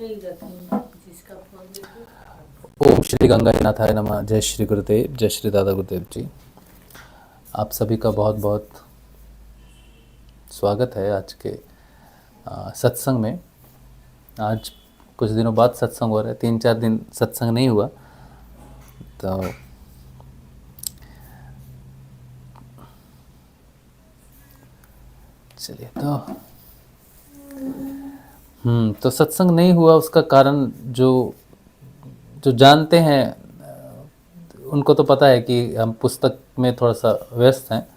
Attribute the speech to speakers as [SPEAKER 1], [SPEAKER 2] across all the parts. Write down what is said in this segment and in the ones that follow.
[SPEAKER 1] ओम श्री गंगानाथाय नमः। जय श्री गुरुदेव, जय श्री दादा गुरुदेव जी। आप सभी का बहुत बहुत स्वागत है आज के सत्संग में। आज कुछ दिनों बाद सत्संग हो रहा है, 3-4 दिन सत्संग नहीं हुआ, तो चलिए तो सत्संग नहीं हुआ। उसका कारण जो जानते हैं उनको तो पता है कि हम पुस्तक में थोड़ा सा व्यस्त हैं,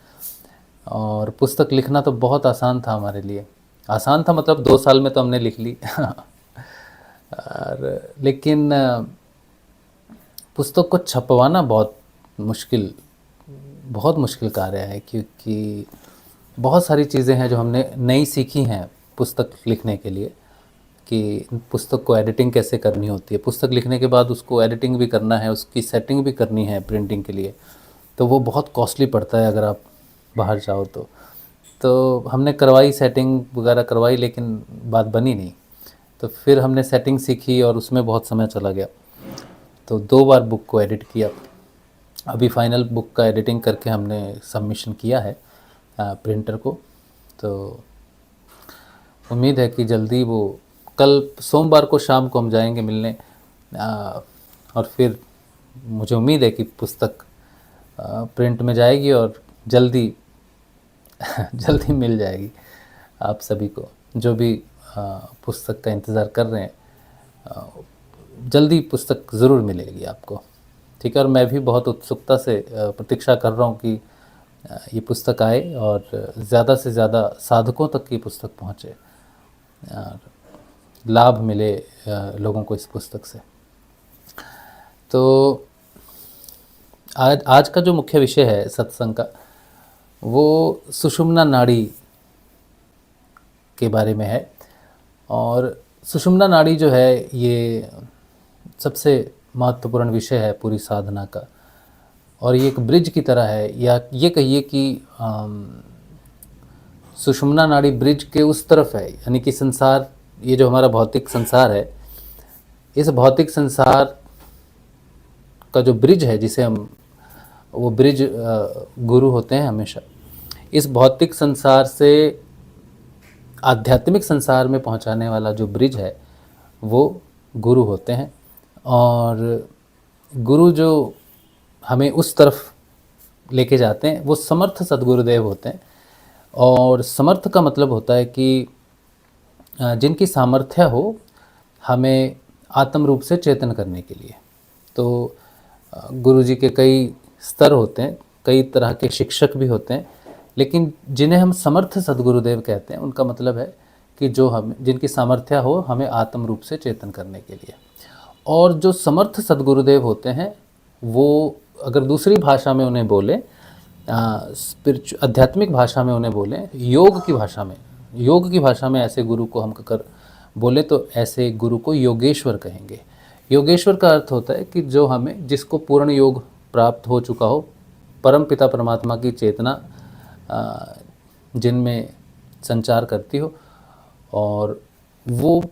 [SPEAKER 1] और पुस्तक लिखना तो बहुत आसान था हमारे लिए। आसान था मतलब 2 साल में तो हमने लिख ली और लेकिन पुस्तक को छपवाना बहुत मुश्किल कार्य है, क्योंकि बहुत सारी चीज़ें हैं जो हमने नई सीखी हैं पुस्तक लिखने के लिए, कि पुस्तक को एडिटिंग कैसे करनी होती है। पुस्तक लिखने के बाद उसको एडिटिंग भी करना है, उसकी सेटिंग भी करनी है प्रिंटिंग के लिए, तो वो बहुत कॉस्टली पड़ता है अगर आप बाहर जाओ तो हमने करवाई, सेटिंग वगैरह करवाई, लेकिन बात बनी नहीं। तो फिर हमने सेटिंग सीखी और उसमें बहुत समय चला गया, तो 2 बार बुक को एडिट किया। अभी फाइनल बुक का एडिटिंग करके हमने सबमिशन किया है प्रिंटर को। तो उम्मीद है कि जल्दी वो कल सोमवार को शाम को हम जाएंगे मिलने, और फिर मुझे उम्मीद है कि पुस्तक प्रिंट में जाएगी और जल्दी जल्दी मिल जाएगी आप सभी को, जो भी पुस्तक का इंतज़ार कर रहे हैं। जल्दी पुस्तक ज़रूर मिलेगी आपको, ठीक है। और मैं भी बहुत उत्सुकता से प्रतीक्षा कर रहा हूँ कि ये पुस्तक आए और ज़्यादा से ज़्यादा साधकों तक ये पुस्तक पहुँचे और लाभ मिले लोगों को इस पुस्तक से। तो आज का जो मुख्य विषय है सत्संग का, वो सुषुम्ना नाड़ी के बारे में है। और सुषुम्ना नाड़ी जो है ये सबसे महत्वपूर्ण विषय है पूरी साधना का, और ये एक ब्रिज की तरह है, या ये कहिए कि सुषुम्ना नाड़ी ब्रिज के उस तरफ है, यानी कि संसार, ये जो हमारा भौतिक संसार है, इस भौतिक संसार का जो ब्रिज है, जिसे हम, वो ब्रिज गुरु होते हैं हमेशा। इस भौतिक संसार से आध्यात्मिक संसार में पहुंचाने वाला जो ब्रिज है वो गुरु होते हैं। और गुरु जो हमें उस तरफ लेके जाते हैं वो समर्थ सद्गुरुदेव होते हैं। और समर्थ का मतलब होता है कि जिनकी सामर्थ्य हो हमें आत्म रूप से चेतन करने के लिए। तो गुरु जी के कई स्तर होते हैं, कई तरह के शिक्षक भी होते हैं, लेकिन जिन्हें हम समर्थ सद्गुरुदेव कहते हैं, उनका मतलब है कि जो हम, जिनकी सामर्थ्य हो हमें आत्म रूप से चेतन करने के लिए। और जो समर्थ सद्गुरुदेव होते हैं वो, अगर दूसरी भाषा में उन्हें बोले, आध्यात्मिक भाषा में उन्हें बोलें, योग की भाषा में ऐसे गुरु को हम कर बोले तो ऐसे गुरु को योगेश्वर कहेंगे। योगेश्वर का अर्थ होता है कि जो हमें, जिसको पूर्ण योग प्राप्त हो चुका हो, परम पिता परमात्मा की चेतना जिनमें संचार करती हो, और वो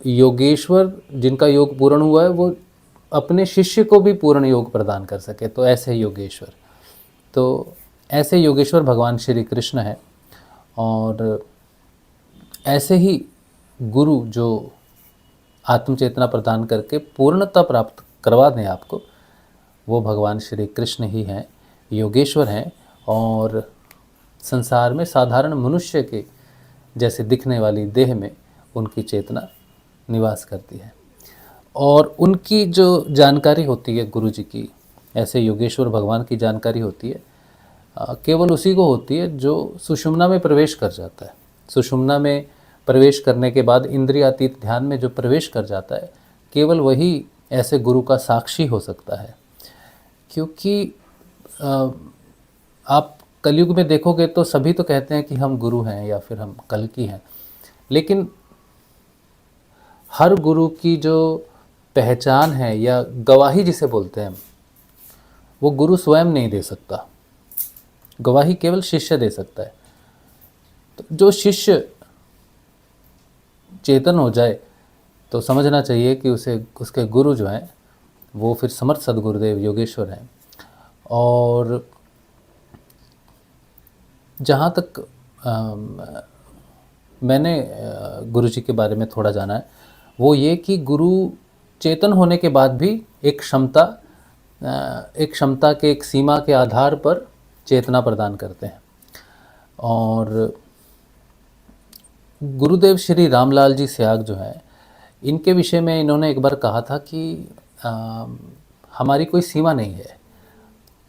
[SPEAKER 1] योगेश्वर जिनका योग पूर्ण हुआ है वो अपने शिष्य को भी पूर्ण योग प्रदान कर सके, तो ऐसे योगेश्वर। तो ऐसे योगेश्वर भगवान श्री कृष्ण है। और ऐसे ही गुरु जो आत्मचेतना प्रदान करके पूर्णता प्राप्त करवा दें आपको, वो भगवान श्री कृष्ण ही हैं, योगेश्वर हैं। और संसार में साधारण मनुष्य के जैसे दिखने वाली देह में उनकी चेतना निवास करती है। और उनकी जो जानकारी होती है गुरु जी की, ऐसे योगेश्वर भगवान की जानकारी होती है, केवल उसी को होती है जो सुषुम्ना में प्रवेश कर जाता है। सुषुम्ना में प्रवेश करने के बाद इंद्रियातीत ध्यान में जो प्रवेश कर जाता है, केवल वही ऐसे गुरु का साक्षी हो सकता है। क्योंकि आप कलयुग में देखोगे तो सभी तो कहते हैं कि हम गुरु हैं या फिर हम कल्कि हैं, लेकिन हर गुरु की जो पहचान है या गवाही जिसे बोलते हैं, वो गुरु स्वयं नहीं दे सकता। गवाही केवल शिष्य दे सकता है। तो जो शिष्य चेतन हो जाए तो समझना चाहिए कि उसे उसके गुरु जो हैं वो फिर समर्थ सद्गुरुदेव योगेश्वर हैं। और जहाँ तक मैंने गुरुजी के बारे में थोड़ा जाना है, वो ये कि गुरु चेतन होने के बाद भी एक क्षमता के एक सीमा के आधार पर चेतना प्रदान करते हैं। और गुरुदेव श्री रामलाल जी स्याग जो हैं, इनके विषय में इन्होंने एक बार कहा था कि हमारी कोई सीमा नहीं है,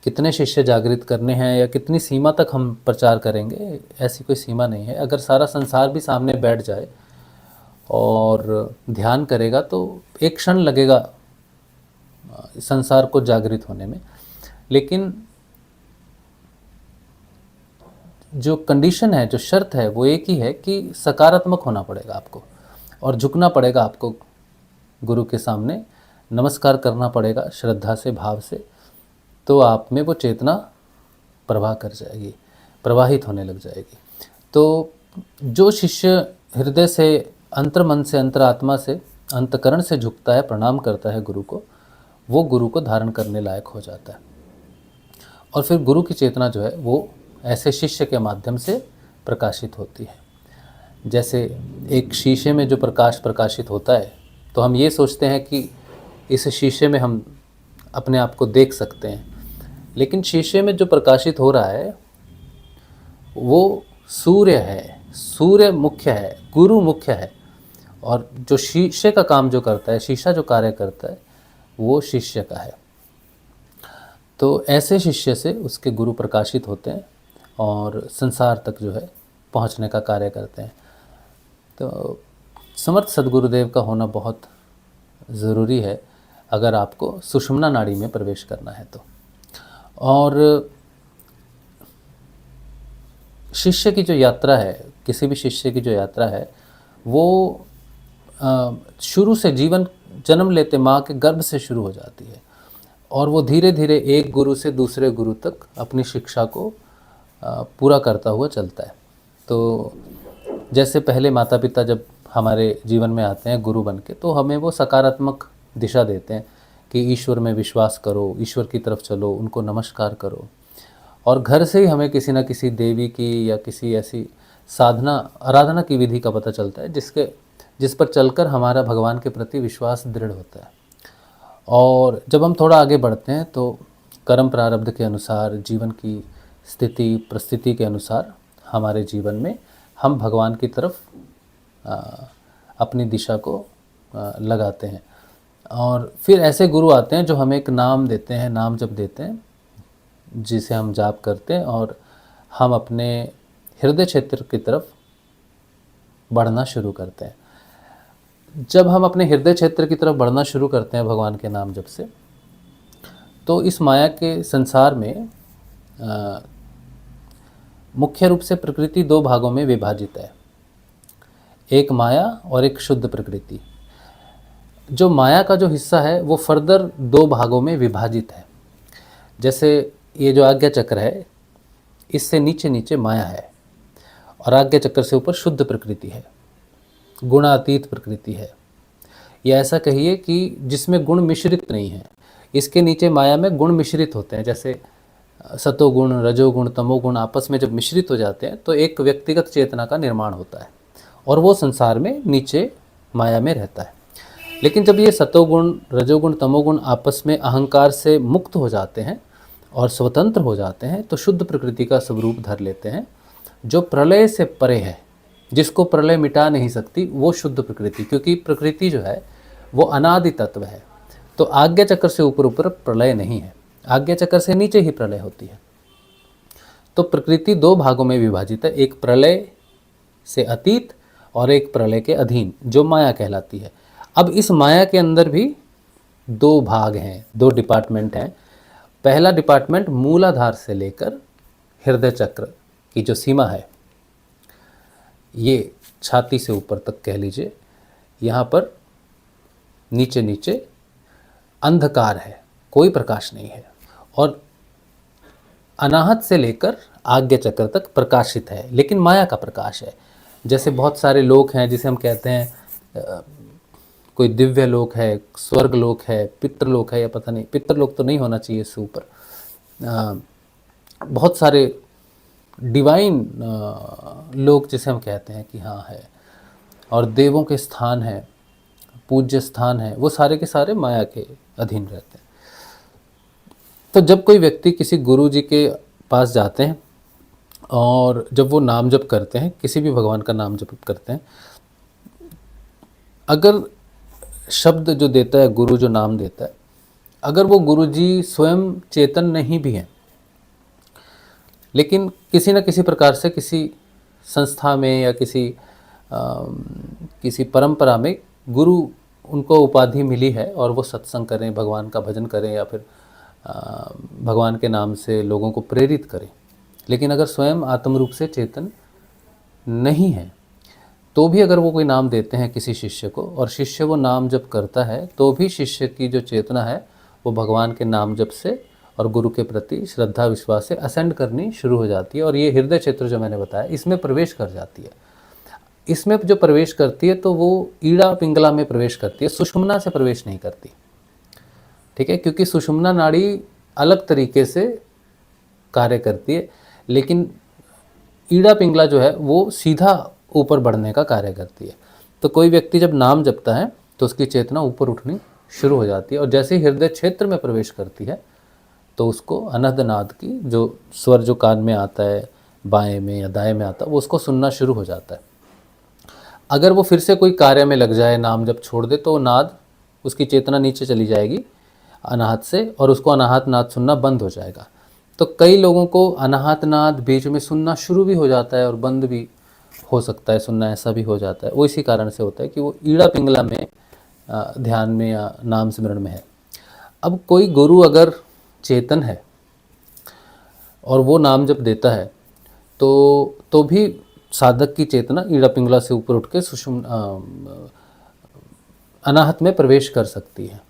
[SPEAKER 1] कितने शिष्य जागृत करने हैं या कितनी सीमा तक हम प्रचार करेंगे, ऐसी कोई सीमा नहीं है। अगर सारा संसार भी सामने बैठ जाए और ध्यान करेगा तो एक क्षण लगेगा संसार को जागृत होने में। लेकिन जो कंडीशन है, जो शर्त है, वो एक ही है कि सकारात्मक होना पड़ेगा आपको और झुकना पड़ेगा आपको गुरु के सामने, नमस्कार करना पड़ेगा श्रद्धा से, भाव से। तो आप में वो चेतना प्रवाह कर जाएगी, प्रवाहित होने लग जाएगी। तो जो शिष्य हृदय से, अंतर्मन से, अंतरात्मा से, अंतकरण से झुकता है, प्रणाम करता है गुरु को, वो गुरु को धारण करने लायक हो जाता है। और फिर गुरु की चेतना जो है वो ऐसे शिष्य के माध्यम से प्रकाशित होती है। जैसे एक शीशे में जो प्रकाश प्रकाशित होता है, तो हम ये सोचते हैं कि इस शीशे में हम अपने आप को देख सकते हैं, लेकिन शीशे में जो प्रकाशित हो रहा है वो सूर्य है, सूर्य मुख्य है, गुरु मुख्य है। और जो शीशे का काम जो करता है, शीशा जो कार्य करता है, वो शिष्य का है। तो ऐसे शिष्य से उसके गुरु प्रकाशित होते हैं और संसार तक जो है पहुंचने का कार्य करते हैं। तो समर्थ सद्गुरुदेव का होना बहुत ज़रूरी है अगर आपको सुषुम्ना नाड़ी में प्रवेश करना है तो। और शिष्य की जो यात्रा है, किसी भी शिष्य की जो यात्रा है, वो शुरू से जीवन जन्म लेते माँ के गर्भ से शुरू हो जाती है और वो धीरे धीरे एक गुरु से दूसरे गुरु तक अपनी शिक्षा को पूरा करता हुआ चलता है। तो जैसे पहले माता पिता जब हमारे जीवन में आते हैं गुरु बन के, तो हमें वो सकारात्मक दिशा देते हैं कि ईश्वर में विश्वास करो, ईश्वर की तरफ चलो, उनको नमस्कार करो। और घर से ही हमें किसी न किसी देवी की या किसी ऐसी साधना, आराधना की विधि का पता चलता है जिस पर चलकर हमारा भगवान के प्रति विश्वास दृढ़ होता है। और जब हम थोड़ा आगे बढ़ते हैं तो कर्म प्रारब्ध के अनुसार, जीवन की स्थिति परिस्थिति के अनुसार हमारे जीवन में हम भगवान की तरफ अपनी दिशा को लगाते हैं। और फिर ऐसे गुरु आते हैं जो हमें एक नाम देते हैं, नाम जप देते हैं, जिसे हम जाप करते हैं और हम अपने हृदय क्षेत्र की तरफ बढ़ना शुरू करते हैं। जब हम अपने हृदय क्षेत्र की तरफ बढ़ना शुरू करते हैं भगवान के नाम जप से, तो इस माया के संसार में मुख्य रूप से प्रकृति दो भागों में विभाजित है, एक माया और एक शुद्ध प्रकृति। जो माया का जो हिस्सा है वो फर्दर दो भागों में विभाजित है। जैसे ये जो आज्ञा चक्र है, इससे नीचे नीचे माया है और आज्ञा चक्र से ऊपर शुद्ध प्रकृति है, गुणातीत प्रकृति है, या ऐसा कहिए कि जिसमें गुण मिश्रित नहीं है। इसके नीचे माया में गुण मिश्रित होते हैं, जैसे सतोगुण, रजोगुण, तमोगुण आपस में जब मिश्रित हो जाते हैं तो एक व्यक्तिगत चेतना का निर्माण होता है और वो संसार में नीचे माया में रहता है। लेकिन जब ये सतोगुण, रजोगुण, तमोगुण आपस में अहंकार से मुक्त हो जाते हैं और स्वतंत्र हो जाते हैं तो शुद्ध प्रकृति का स्वरूप धर लेते हैं, जो प्रलय से परे है, जिसको प्रलय मिटा नहीं सकती, वो शुद्ध प्रकृति। क्योंकि प्रकृति जो है वो अनादि तत्व है। तो आज्ञा चक्र से ऊपर ऊपर प्रलय नहीं है, आज्ञा चक्र से नीचे ही प्रलय होती है। तो प्रकृति दो भागों में विभाजित है, एक प्रलय से अतीत और एक प्रलय के अधीन, जो माया कहलाती है। अब इस माया के अंदर भी दो भाग हैं, दो डिपार्टमेंट हैं। पहला डिपार्टमेंट मूलाधार से लेकर हृदय चक्र की जो सीमा है, ये छाती से ऊपर तक कह लीजिए, यहाँ पर नीचे नीचे अंधकार है, कोई प्रकाश नहीं है। और अनाहत से लेकर आज्ञा चक्र तक प्रकाशित है, लेकिन माया का प्रकाश है। जैसे बहुत सारे लोग हैं जिसे हम कहते हैं कोई दिव्य लोक है, स्वर्ग लोक है, पितृलोक है, या पता नहीं, पितृलोक तो नहीं होना चाहिए इससे ऊपर, बहुत सारे डिवाइन लोक जिसे हम कहते हैं कि हाँ है, और देवों के स्थान है, पूज्य स्थान है, वो सारे के सारे माया के अधीन रहते हैं। तो जब कोई व्यक्ति किसी गुरु जी के पास जाते हैं और जब वो नाम जप करते हैं, किसी भी भगवान का नाम जप करते हैं, अगर शब्द जो देता है गुरु, जो नाम देता है, अगर वो गुरु जी स्वयं चेतन नहीं भी हैं, लेकिन किसी न किसी प्रकार से किसी संस्था में या किसी परंपरा में गुरु उनको उपाधि मिली है और वो सत्संग करें, भगवान का भजन करें, या फिर भगवान के नाम से लोगों को प्रेरित करें, लेकिन अगर स्वयं आत्म रूप से चेतन नहीं है, तो भी अगर वो कोई नाम देते हैं किसी शिष्य को और शिष्य वो नाम जप करता है, तो भी शिष्य की जो चेतना है वो भगवान के नाम जप से और गुरु के प्रति श्रद्धा विश्वास से असेंड करनी शुरू हो जाती है, और ये हृदय क्षेत्र जो मैंने बताया इसमें प्रवेश कर जाती है। इसमें जो प्रवेश करती है तो वो ईड़ा पिंगला में प्रवेश करती है, सुषुम्ना से प्रवेश नहीं करती, ठीक है, क्योंकि सुषुम्ना नाड़ी अलग तरीके से कार्य करती है, लेकिन ईड़ा पिंगला जो है वो सीधा ऊपर बढ़ने का कार्य करती है। तो कोई व्यक्ति जब नाम जपता है तो उसकी चेतना ऊपर उठनी शुरू हो जाती है, और जैसे ही हृदय क्षेत्र में प्रवेश करती है तो उसको अनहद नाद की जो स्वर जो कान में आता है, बाएं में या दाएं में आता है, वो उसको सुनना शुरू हो जाता है। अगर वो फिर से कोई कार्य में लग जाए, नाम जब छोड़ दे, तो नाद, उसकी चेतना नीचे चली जाएगी अनाहत से, और उसको अनाहत नाद सुनना बंद हो जाएगा। तो कई लोगों को अनाहत नाद बीच में सुनना शुरू भी हो जाता है और बंद भी हो सकता है सुनना, ऐसा भी हो जाता है। वो इसी कारण से होता है कि वो ईड़ा पिंगला में ध्यान में या नाम सिमरण में है। अब कोई गुरु अगर चेतन है और वो नाम जब देता है तो भी साधक की चेतना ईड़ा पिंगला से ऊपर उठ के अनाहत में प्रवेश कर सकती है।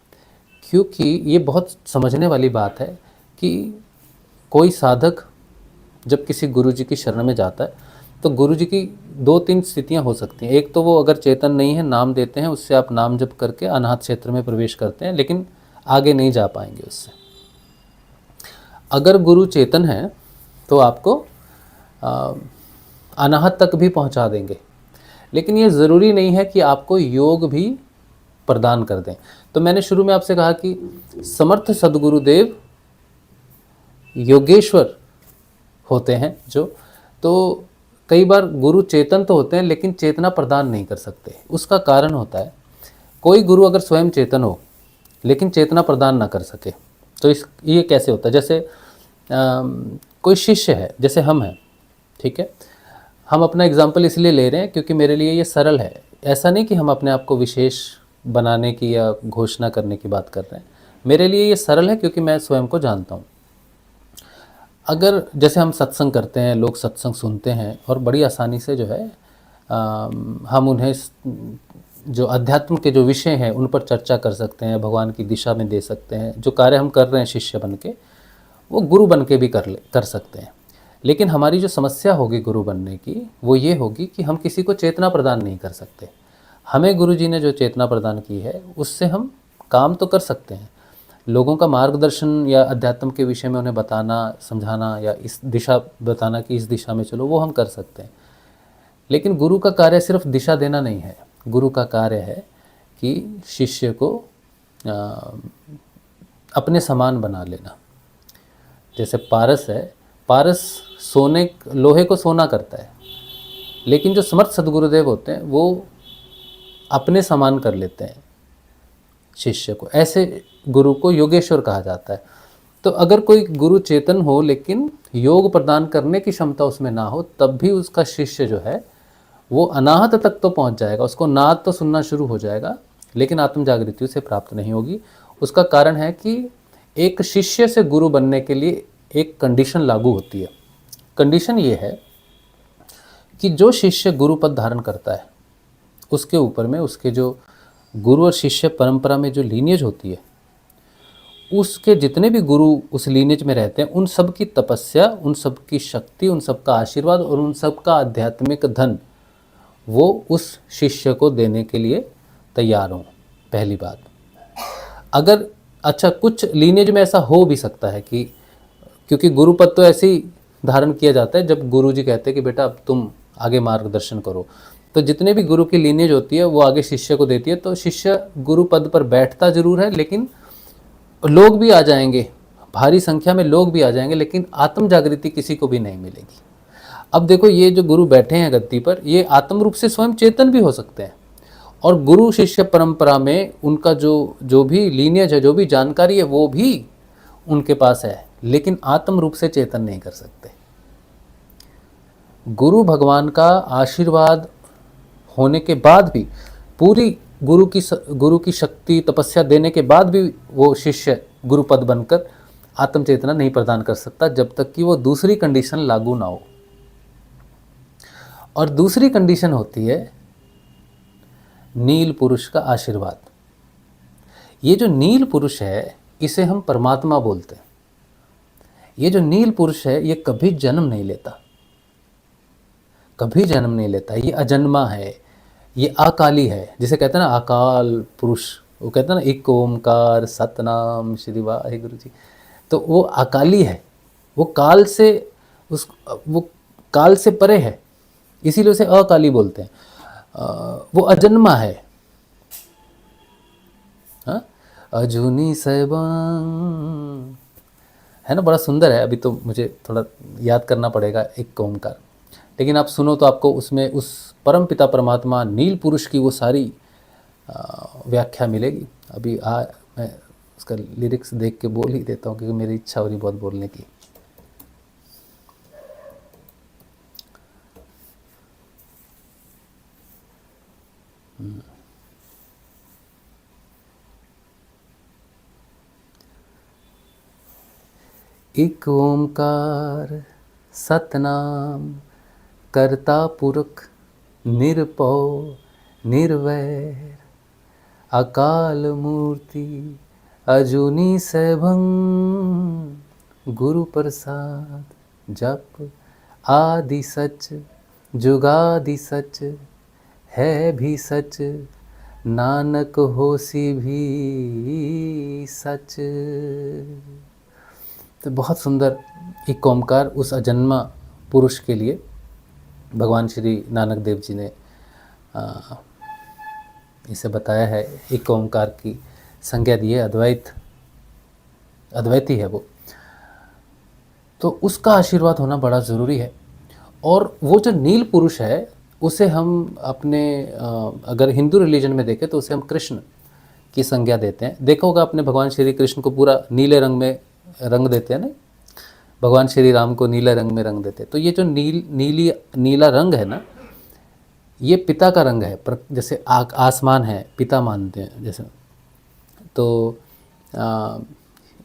[SPEAKER 1] क्योंकि ये बहुत समझने वाली बात है कि कोई साधक जब किसी गुरु जी की शरण में जाता है तो गुरु जी की 2-3 स्थितियां हो सकती हैं। एक तो वो अगर चेतन नहीं है, नाम देते हैं, उससे आप नाम जप करके अनाहत क्षेत्र में प्रवेश करते हैं, लेकिन आगे नहीं जा पाएंगे उससे। अगर गुरु चेतन है तो आपको अनाहत तक भी पहुंचा देंगे, लेकिन ये ज़रूरी नहीं है कि आपको योग भी प्रदान कर दें। तो मैंने शुरू में आपसे कहा कि समर्थ सद्गुरुदेव योगेश्वर होते हैं जो, तो कई बार गुरु चेतन तो होते हैं लेकिन चेतना प्रदान नहीं कर सकते। उसका कारण होता है, कोई गुरु अगर स्वयं चेतन हो लेकिन चेतना प्रदान ना कर सके, तो ये कैसे होता है? जैसे कोई शिष्य है, जैसे हम हैं, ठीक है, हम अपना एग्जाम्पल इसलिए ले रहे हैं क्योंकि मेरे लिए ये सरल है। ऐसा नहीं कि हम अपने आप को विशेष बनाने की या घोषणा करने की बात कर रहे हैं, मेरे लिए ये सरल है क्योंकि मैं स्वयं को जानता हूँ। अगर जैसे हम सत्संग करते हैं, लोग सत्संग सुनते हैं और बड़ी आसानी से जो है हम उन्हें जो अध्यात्म के जो विषय हैं उन पर चर्चा कर सकते हैं, भगवान की दिशा में दे सकते हैं। जो कार्य हम कर रहे हैं शिष्य बन के, वो गुरु बन के भी कर सकते हैं। लेकिन हमारी जो समस्या होगी गुरु बनने की, वो ये होगी कि हम किसी को चेतना प्रदान नहीं कर सकते। हमें गुरु जी ने जो चेतना प्रदान की है उससे हम काम तो कर सकते हैं, लोगों का मार्गदर्शन या अध्यात्म के विषय में उन्हें बताना, समझाना, या इस दिशा बताना कि इस दिशा में चलो, वो हम कर सकते हैं। लेकिन गुरु का कार्य सिर्फ दिशा देना नहीं है, गुरु का कार्य है कि शिष्य को अपने समान बना लेना। जैसे पारस है, पारस लोहे को सोना करता है, लेकिन जो समर्थ सद्गुरुदेव होते हैं वो अपने समान कर लेते हैं शिष्य को। ऐसे गुरु को योगेश्वर कहा जाता है। तो अगर कोई गुरु चेतन हो लेकिन योग प्रदान करने की क्षमता उसमें ना हो, तब भी उसका शिष्य जो है वो अनाहत तक तो पहुंच जाएगा, उसको नाद तो सुनना शुरू हो जाएगा, लेकिन आत्म जागृति उसे प्राप्त नहीं होगी। उसका कारण है कि एक शिष्य से गुरु बनने के लिए एक कंडीशन लागू होती है। कंडीशन ये है कि जो शिष्य गुरु पद धारण करता है उसके ऊपर में उसके जो गुरु और शिष्य परंपरा में जो लीनियज होती है, उसके जितने भी गुरु उस लीनियज में रहते हैं, उन सब की तपस्या, उन सब की शक्ति, उन सब का आशीर्वाद और उन सब का आध्यात्मिक धन वो उस शिष्य को देने के लिए तैयार हों। पहली बात। अगर अच्छा कुछ लीनेज में ऐसा हो भी सकता है कि क्योंकि गुरु पद तो ऐसे ही धारण किया जाता है जब गुरु जी कहते हैं कि बेटा अब तुम आगे मार्गदर्शन करो, तो जितने भी गुरु की लीनेज होती है वो आगे शिष्य को देती है, तो शिष्य गुरु पद पर बैठता जरूर है, लेकिन लोग भी आ जाएंगे, भारी संख्या में लोग भी आ जाएंगे, लेकिन आत्म जागृति किसी को भी नहीं मिलेगी। अब देखो ये जो गुरु बैठे हैं गद्दी पर, ये आत्म रूप से स्वयं चेतन भी हो सकते हैं, और गुरु शिष्य परंपरा में उनका जो भी लीनियज है, जो भी जानकारी है, वो भी उनके पास है, लेकिन आत्म रूप से चेतन नहीं कर सकते। गुरु भगवान का आशीर्वाद होने के बाद भी, पूरी गुरु की शक्ति तपस्या देने के बाद भी वो शिष्य गुरु पद बनकर आत्म चेतना नहीं प्रदान कर सकता जब तक कि वो दूसरी कंडीशन लागू ना हो। और दूसरी कंडीशन होती है नील पुरुष का आशीर्वाद। ये जो नील पुरुष है इसे हम परमात्मा बोलते हैं। ये जो नील पुरुष है ये कभी जन्म नहीं लेता, कभी जन्म नहीं लेता। ये अजन्मा है, ये अकाली है, जिसे कहते हैं ना अकाल पुरुष, वो कहते हैं ना एक ओमकार सतनाम श्री वाहिगुरु जी, तो वो अकाली है, वो काल से परे है, इसीलिए उसे अकाली बोलते हैं। वो अजन्मा है। हाँ, अजूनी सैबांग है ना, बड़ा सुंदर है। अभी तो मुझे थोड़ा याद करना पड़ेगा एक ओमकार, लेकिन आप सुनो तो आपको उसमें उस परम पिता परमात्मा नील पुरुष की वो सारी व्याख्या मिलेगी। अभी मैं उसका लिरिक्स देख के बोल ही देता हूँ क्योंकि मेरी इच्छा हो रही बहुत बोलने की। एक ओमकार सतनाम कर्ता पुरख निरपौ निर्वैर अकाल मूर्ति अजूनी सैभं गुरु प्रसाद जप आदि सच जुगादि सच है भी सच नानक होसी भी सच। तो बहुत सुंदर एक ओमकार उस अजन्मा पुरुष के लिए भगवान श्री नानक देव जी ने इसे बताया है। एक ओमकार की संज्ञा दी है, अद्वैती है वो, तो उसका आशीर्वाद होना बड़ा ज़रूरी है। और वो जो नील पुरुष है उसे हम अपने अगर हिंदू रिलीजन में देखें तो उसे हम कृष्ण की संज्ञा देते हैं। देखा होगा आपने, भगवान श्री कृष्ण को पूरा नीले रंग में रंग देते हैं ना, भगवान श्री राम को नीले रंग में रंग देते हैं। तो ये जो नीला रंग है ना, ये पिता का रंग है। जैसे आसमान है, पिता मानते हैं जैसे, तो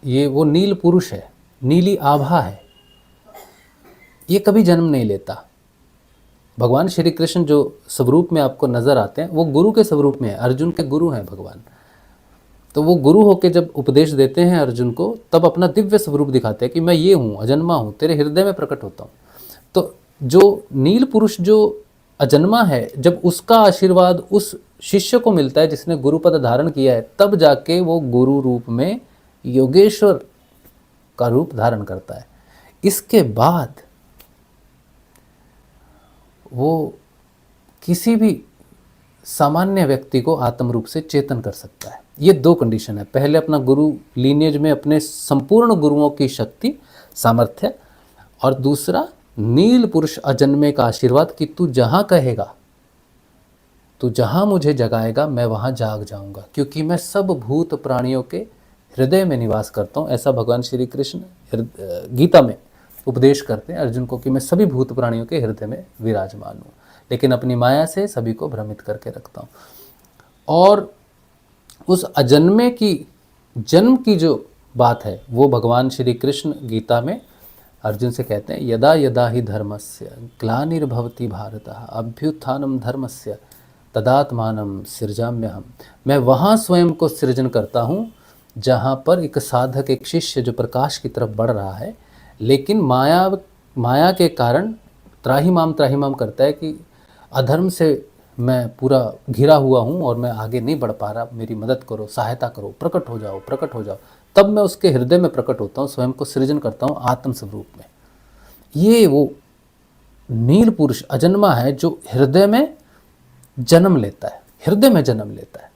[SPEAKER 1] ये वो नील पुरुष है, नीली आभा है, ये कभी जन्म नहीं लेता। भगवान श्री कृष्ण जो स्वरूप में आपको नज़र आते हैं वो गुरु के स्वरूप में है, अर्जुन के गुरु हैं भगवान। तो वो गुरु होके जब उपदेश देते हैं अर्जुन को, तब अपना दिव्य स्वरूप दिखाते हैं कि मैं ये हूँ, अजन्मा हूँ, तेरे हृदय में प्रकट होता हूँ। तो जो नील पुरुष जो अजन्मा है, जब उसका आशीर्वाद उस शिष्य को मिलता है जिसने गुरुपद धारण किया है, तब जाके वो गुरु रूप में योगेश्वर का रूप धारण करता है। इसके बाद वो किसी भी सामान्य व्यक्ति को आत्म रूप से चेतन कर सकता है। ये दो कंडीशन है। पहले अपना गुरु लीनियज में अपने संपूर्ण गुरुओं की शक्ति सामर्थ्य, और दूसरा नील पुरुष अजन्मे का आशीर्वाद कि तू जहाँ कहेगा, तू जहाँ मुझे जगाएगा मैं वहाँ जाग जाऊँगा, क्योंकि मैं सब भूत प्राणियों के हृदय में निवास करता हूँ। ऐसा भगवान श्री कृष्ण गीता में उपदेश करते हैं अर्जुन को कि मैं सभी भूत प्राणियों के हृदय में विराजमान हूँ, लेकिन अपनी माया से सभी को भ्रमित करके रखता हूँ। और उस अजन्मे की जन्म की जो बात है वो भगवान श्री कृष्ण गीता में अर्जुन से कहते हैं, यदा यदा ही धर्मस्य ग्लानिर्भवति भारत अभ्युत्थानम धर्मस्य तदात्मानं सृजाम्यहम्। मैं वहाँ स्वयं को सृजन करता हूँ जहाँ पर एक साधक, एक शिष्य जो प्रकाश की तरफ बढ़ रहा है, लेकिन माया के कारण त्राहिमाम करता है कि अधर्म से मैं पूरा घिरा हुआ हूँ और मैं आगे नहीं बढ़ पा रहा, मेरी मदद करो, सहायता करो, प्रकट हो जाओ, प्रकट हो जाओ। तब मैं उसके हृदय में प्रकट होता हूँ, स्वयं को सृजन करता हूँ आत्म स्वरूप में। ये वो नील पुरुष अजन्मा है जो हृदय में जन्म लेता है, हृदय में जन्म लेता है,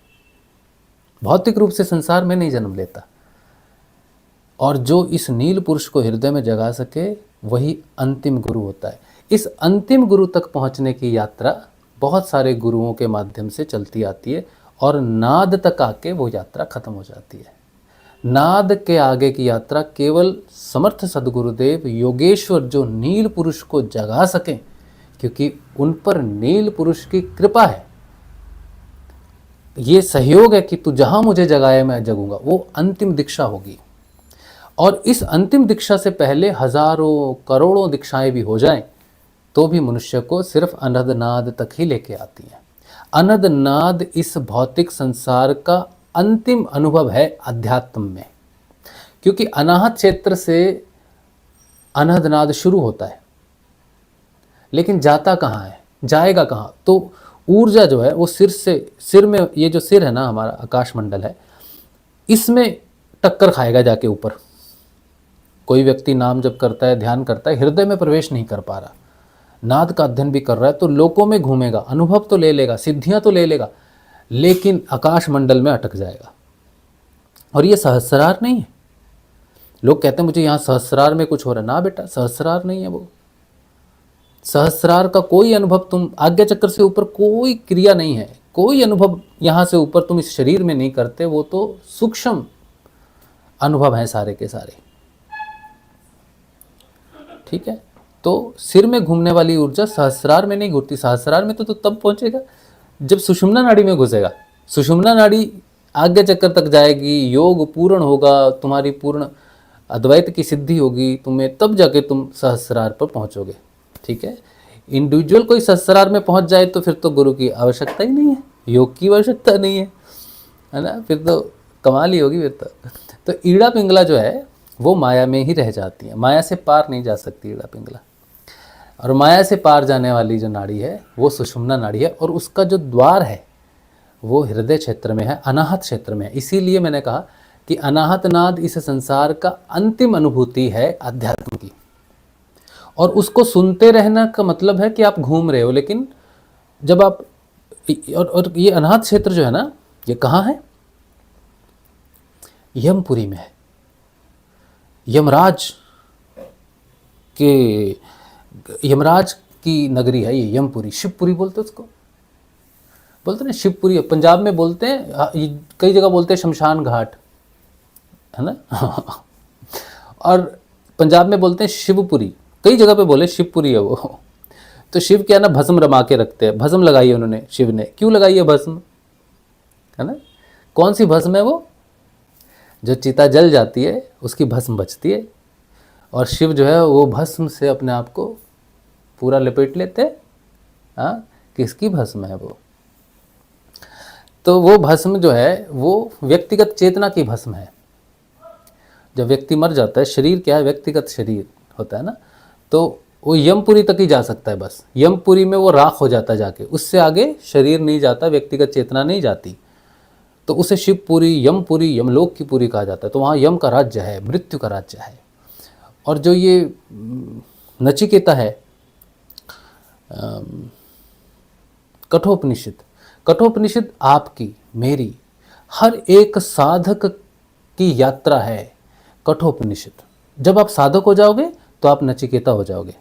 [SPEAKER 1] भौतिक रूप से संसार में नहीं जन्म लेता। और जो इस नील पुरुष को हृदय में जगा सके वही अंतिम गुरु होता है। इस अंतिम गुरु तक पहुंचने की यात्रा बहुत सारे गुरुओं के माध्यम से चलती आती है और नाद तक आके वो यात्रा खत्म हो जाती है। नाद के आगे की यात्रा केवल समर्थ सद्गुरुदेव योगेश्वर जो नील पुरुष को जगा सकें, क्योंकि उन पर नील पुरुष की कृपा है, ये सहयोग है कि तू जहां मुझे जगाए मैं जगूंगा, वो अंतिम दीक्षा होगी। और इस अंतिम दीक्षा से पहले हजारों करोड़ों दीक्षाएं भी हो जाएं तो भी मनुष्य को सिर्फ अनहद नाद तक ही लेके आती हैं। अनहद नाद इस भौतिक संसार का अंतिम अनुभव है अध्यात्म में, क्योंकि अनाहत क्षेत्र से अनहद नाद शुरू होता है, लेकिन जाता कहाँ है, जाएगा कहाँ? तो ऊर्जा जो है वो सिर में, ये जो सिर है ना हमारा आकाश मंडल है, इसमें टक्कर खाएगा जाके ऊपर। कोई व्यक्ति नाम जप करता है, ध्यान करता है, हृदय में प्रवेश नहीं कर पा रहा, नाद का अध्ययन भी कर रहा है, तो लोकों में घूमेगा, अनुभव तो ले लेगा, सिद्धियां तो ले लेगा, लेकिन आकाश मंडल में अटक जाएगा। और ये सहस्रार नहीं है। लोग कहते हैं मुझे यहाँ सहस्रार में कुछ हो रहा है, ना बेटा, सहस्रार नहीं है वो। सहस्रार का कोई अनुभव, तुम आज्ञा चक्र से ऊपर कोई क्रिया नहीं है, कोई अनुभव यहाँ से ऊपर तुम इस शरीर में नहीं करते, वो तो सूक्ष्म अनुभव हैं सारे के सारे। ठीक है, तो सिर में घूमने वाली ऊर्जा सहस्रार में नहीं घूमती। सहस्रार में तो तब पहुंचेगा जब सुषुम्ना नाड़ी में घुसेगा। सुषुम्ना नाड़ी आज्ञा चक्र तक जाएगी, योग पूर्ण होगा, तुम्हारी पूर्ण अद्वैत की सिद्धि होगी तुम्हें, तब जाके तुम सहस्रार पर पहुंचोगे। ठीक है, इंडिविजुअल कोई सहस्रार में पहुंच जाए तो फिर तो गुरु की आवश्यकता ही नहीं है, योग की आवश्यकता नहीं है ना, फिर तो कमाल ही होगी फिर तो ईड़ा पिंगला जो है वो माया में ही रह जाती है, माया से पार नहीं जा सकती ईड़ा पिंगला। और माया से पार जाने वाली जो नाड़ी है वो सुषुम्ना नाड़ी है, और उसका जो द्वार है वो हृदय क्षेत्र में है, अनाहत क्षेत्र में है। इसीलिए मैंने कहा कि अनाहत नाद इस संसार का अंतिम अनुभूति है अध्यात्म की। और उसको सुनते रहना का मतलब है कि आप घूम रहे हो, लेकिन जब आप और ये अनाहत क्षेत्र जो है ना, ये कहाँ है? यमपुरी में है। यमराज की नगरी है ये यमपुरी। शिवपुरी बोलते उसको, बोलते ना शिवपुरी। पंजाब में बोलते हैं, कई जगह बोलते हैं शमशान घाट, है ना और पंजाब में बोलते हैं शिवपुरी, कई जगह पे बोले शिवपुरी है वो। तो शिव क्या ना भस्म रमा के रखते हैं, भस्म लगाई है उन्होंने, शिव ने क्यों लगाई है भस्म, है ना? कौन सी भस्म है वो? जो चिता जल जाती है उसकी भस्म बचती है, और शिव जो है वो भस्म से अपने आप को पूरा लपेट लेते हैं। हाँ, किसकी भस्म है वो? तो वो भस्म जो है वो व्यक्तिगत चेतना की भस्म है। जब व्यक्ति मर जाता है, शरीर क्या है? व्यक्तिगत शरीर होता है ना, तो वो यमपुरी तक ही जा सकता है, बस यमपुरी में वो राख हो जाता है जाके, उससे आगे शरीर नहीं जाता, व्यक्तिगत चेतना नहीं जाती, तो उसे शिवपुरी, यमपुरी, यमलोक की पुरी कहा जाता है। तो वहाँ यम का राज्य है, मृत्यु का राज्य है। और जो ये नचिकेता है, कठोपनिषद आपकी मेरी हर एक साधक की यात्रा है कठोपनिषद। जब आप साधक हो जाओगे तो आप नचिकेता हो जाओगे।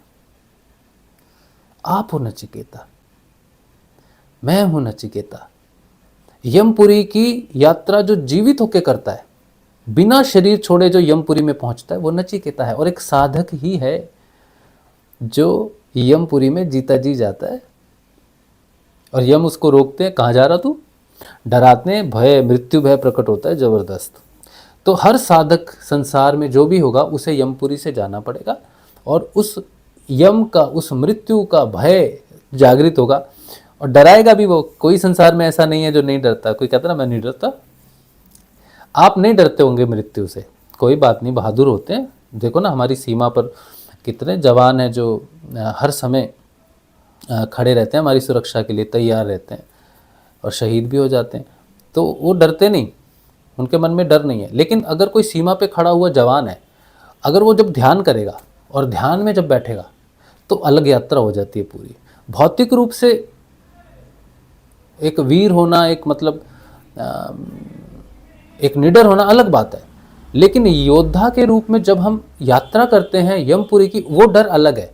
[SPEAKER 1] आप हो नचिकेता, मैं हूं नचिकेता। यमपुरी की यात्रा जो जीवित होकर करता है, बिना शरीर छोड़े जो यमपुरी में पहुंचता है, वो नचिकेता है। और एक साधक ही है जो यमपुरी में जीता जी जाता है, और यम उसको रोकते हैं, कहाँ जा रहा तू, डराते हैं, भय, मृत्यु भय प्रकट होता है जबरदस्त। तो हर साधक संसार में जो भी होगा उसे यमपुरी से जाना पड़ेगा, और उस यम का, उस मृत्यु का भय जागृत होगा, और डराएगा भी वो। कोई संसार में ऐसा नहीं है जो नहीं डरता। कोई कहता ना मैं नहीं डरता, आप नहीं डरते होंगे मृत्यु से, कोई बात नहीं, बहादुर होते हैं। देखो ना हमारी सीमा पर कितने जवान हैं जो हर समय खड़े रहते हैं, हमारी सुरक्षा के लिए तैयार रहते हैं और शहीद भी हो जाते हैं। तो वो डरते नहीं, उनके मन में डर नहीं है। लेकिन अगर कोई सीमा पे खड़ा हुआ जवान है, अगर वो जब ध्यान करेगा और ध्यान में जब बैठेगा तो अलग यात्रा हो जाती है पूरी। भौतिक रूप से एक वीर होना, एक मतलब एक निडर होना अलग बात है, लेकिन योद्धा के रूप में जब हम यात्रा करते हैं यमपुरी की, वो डर अलग है।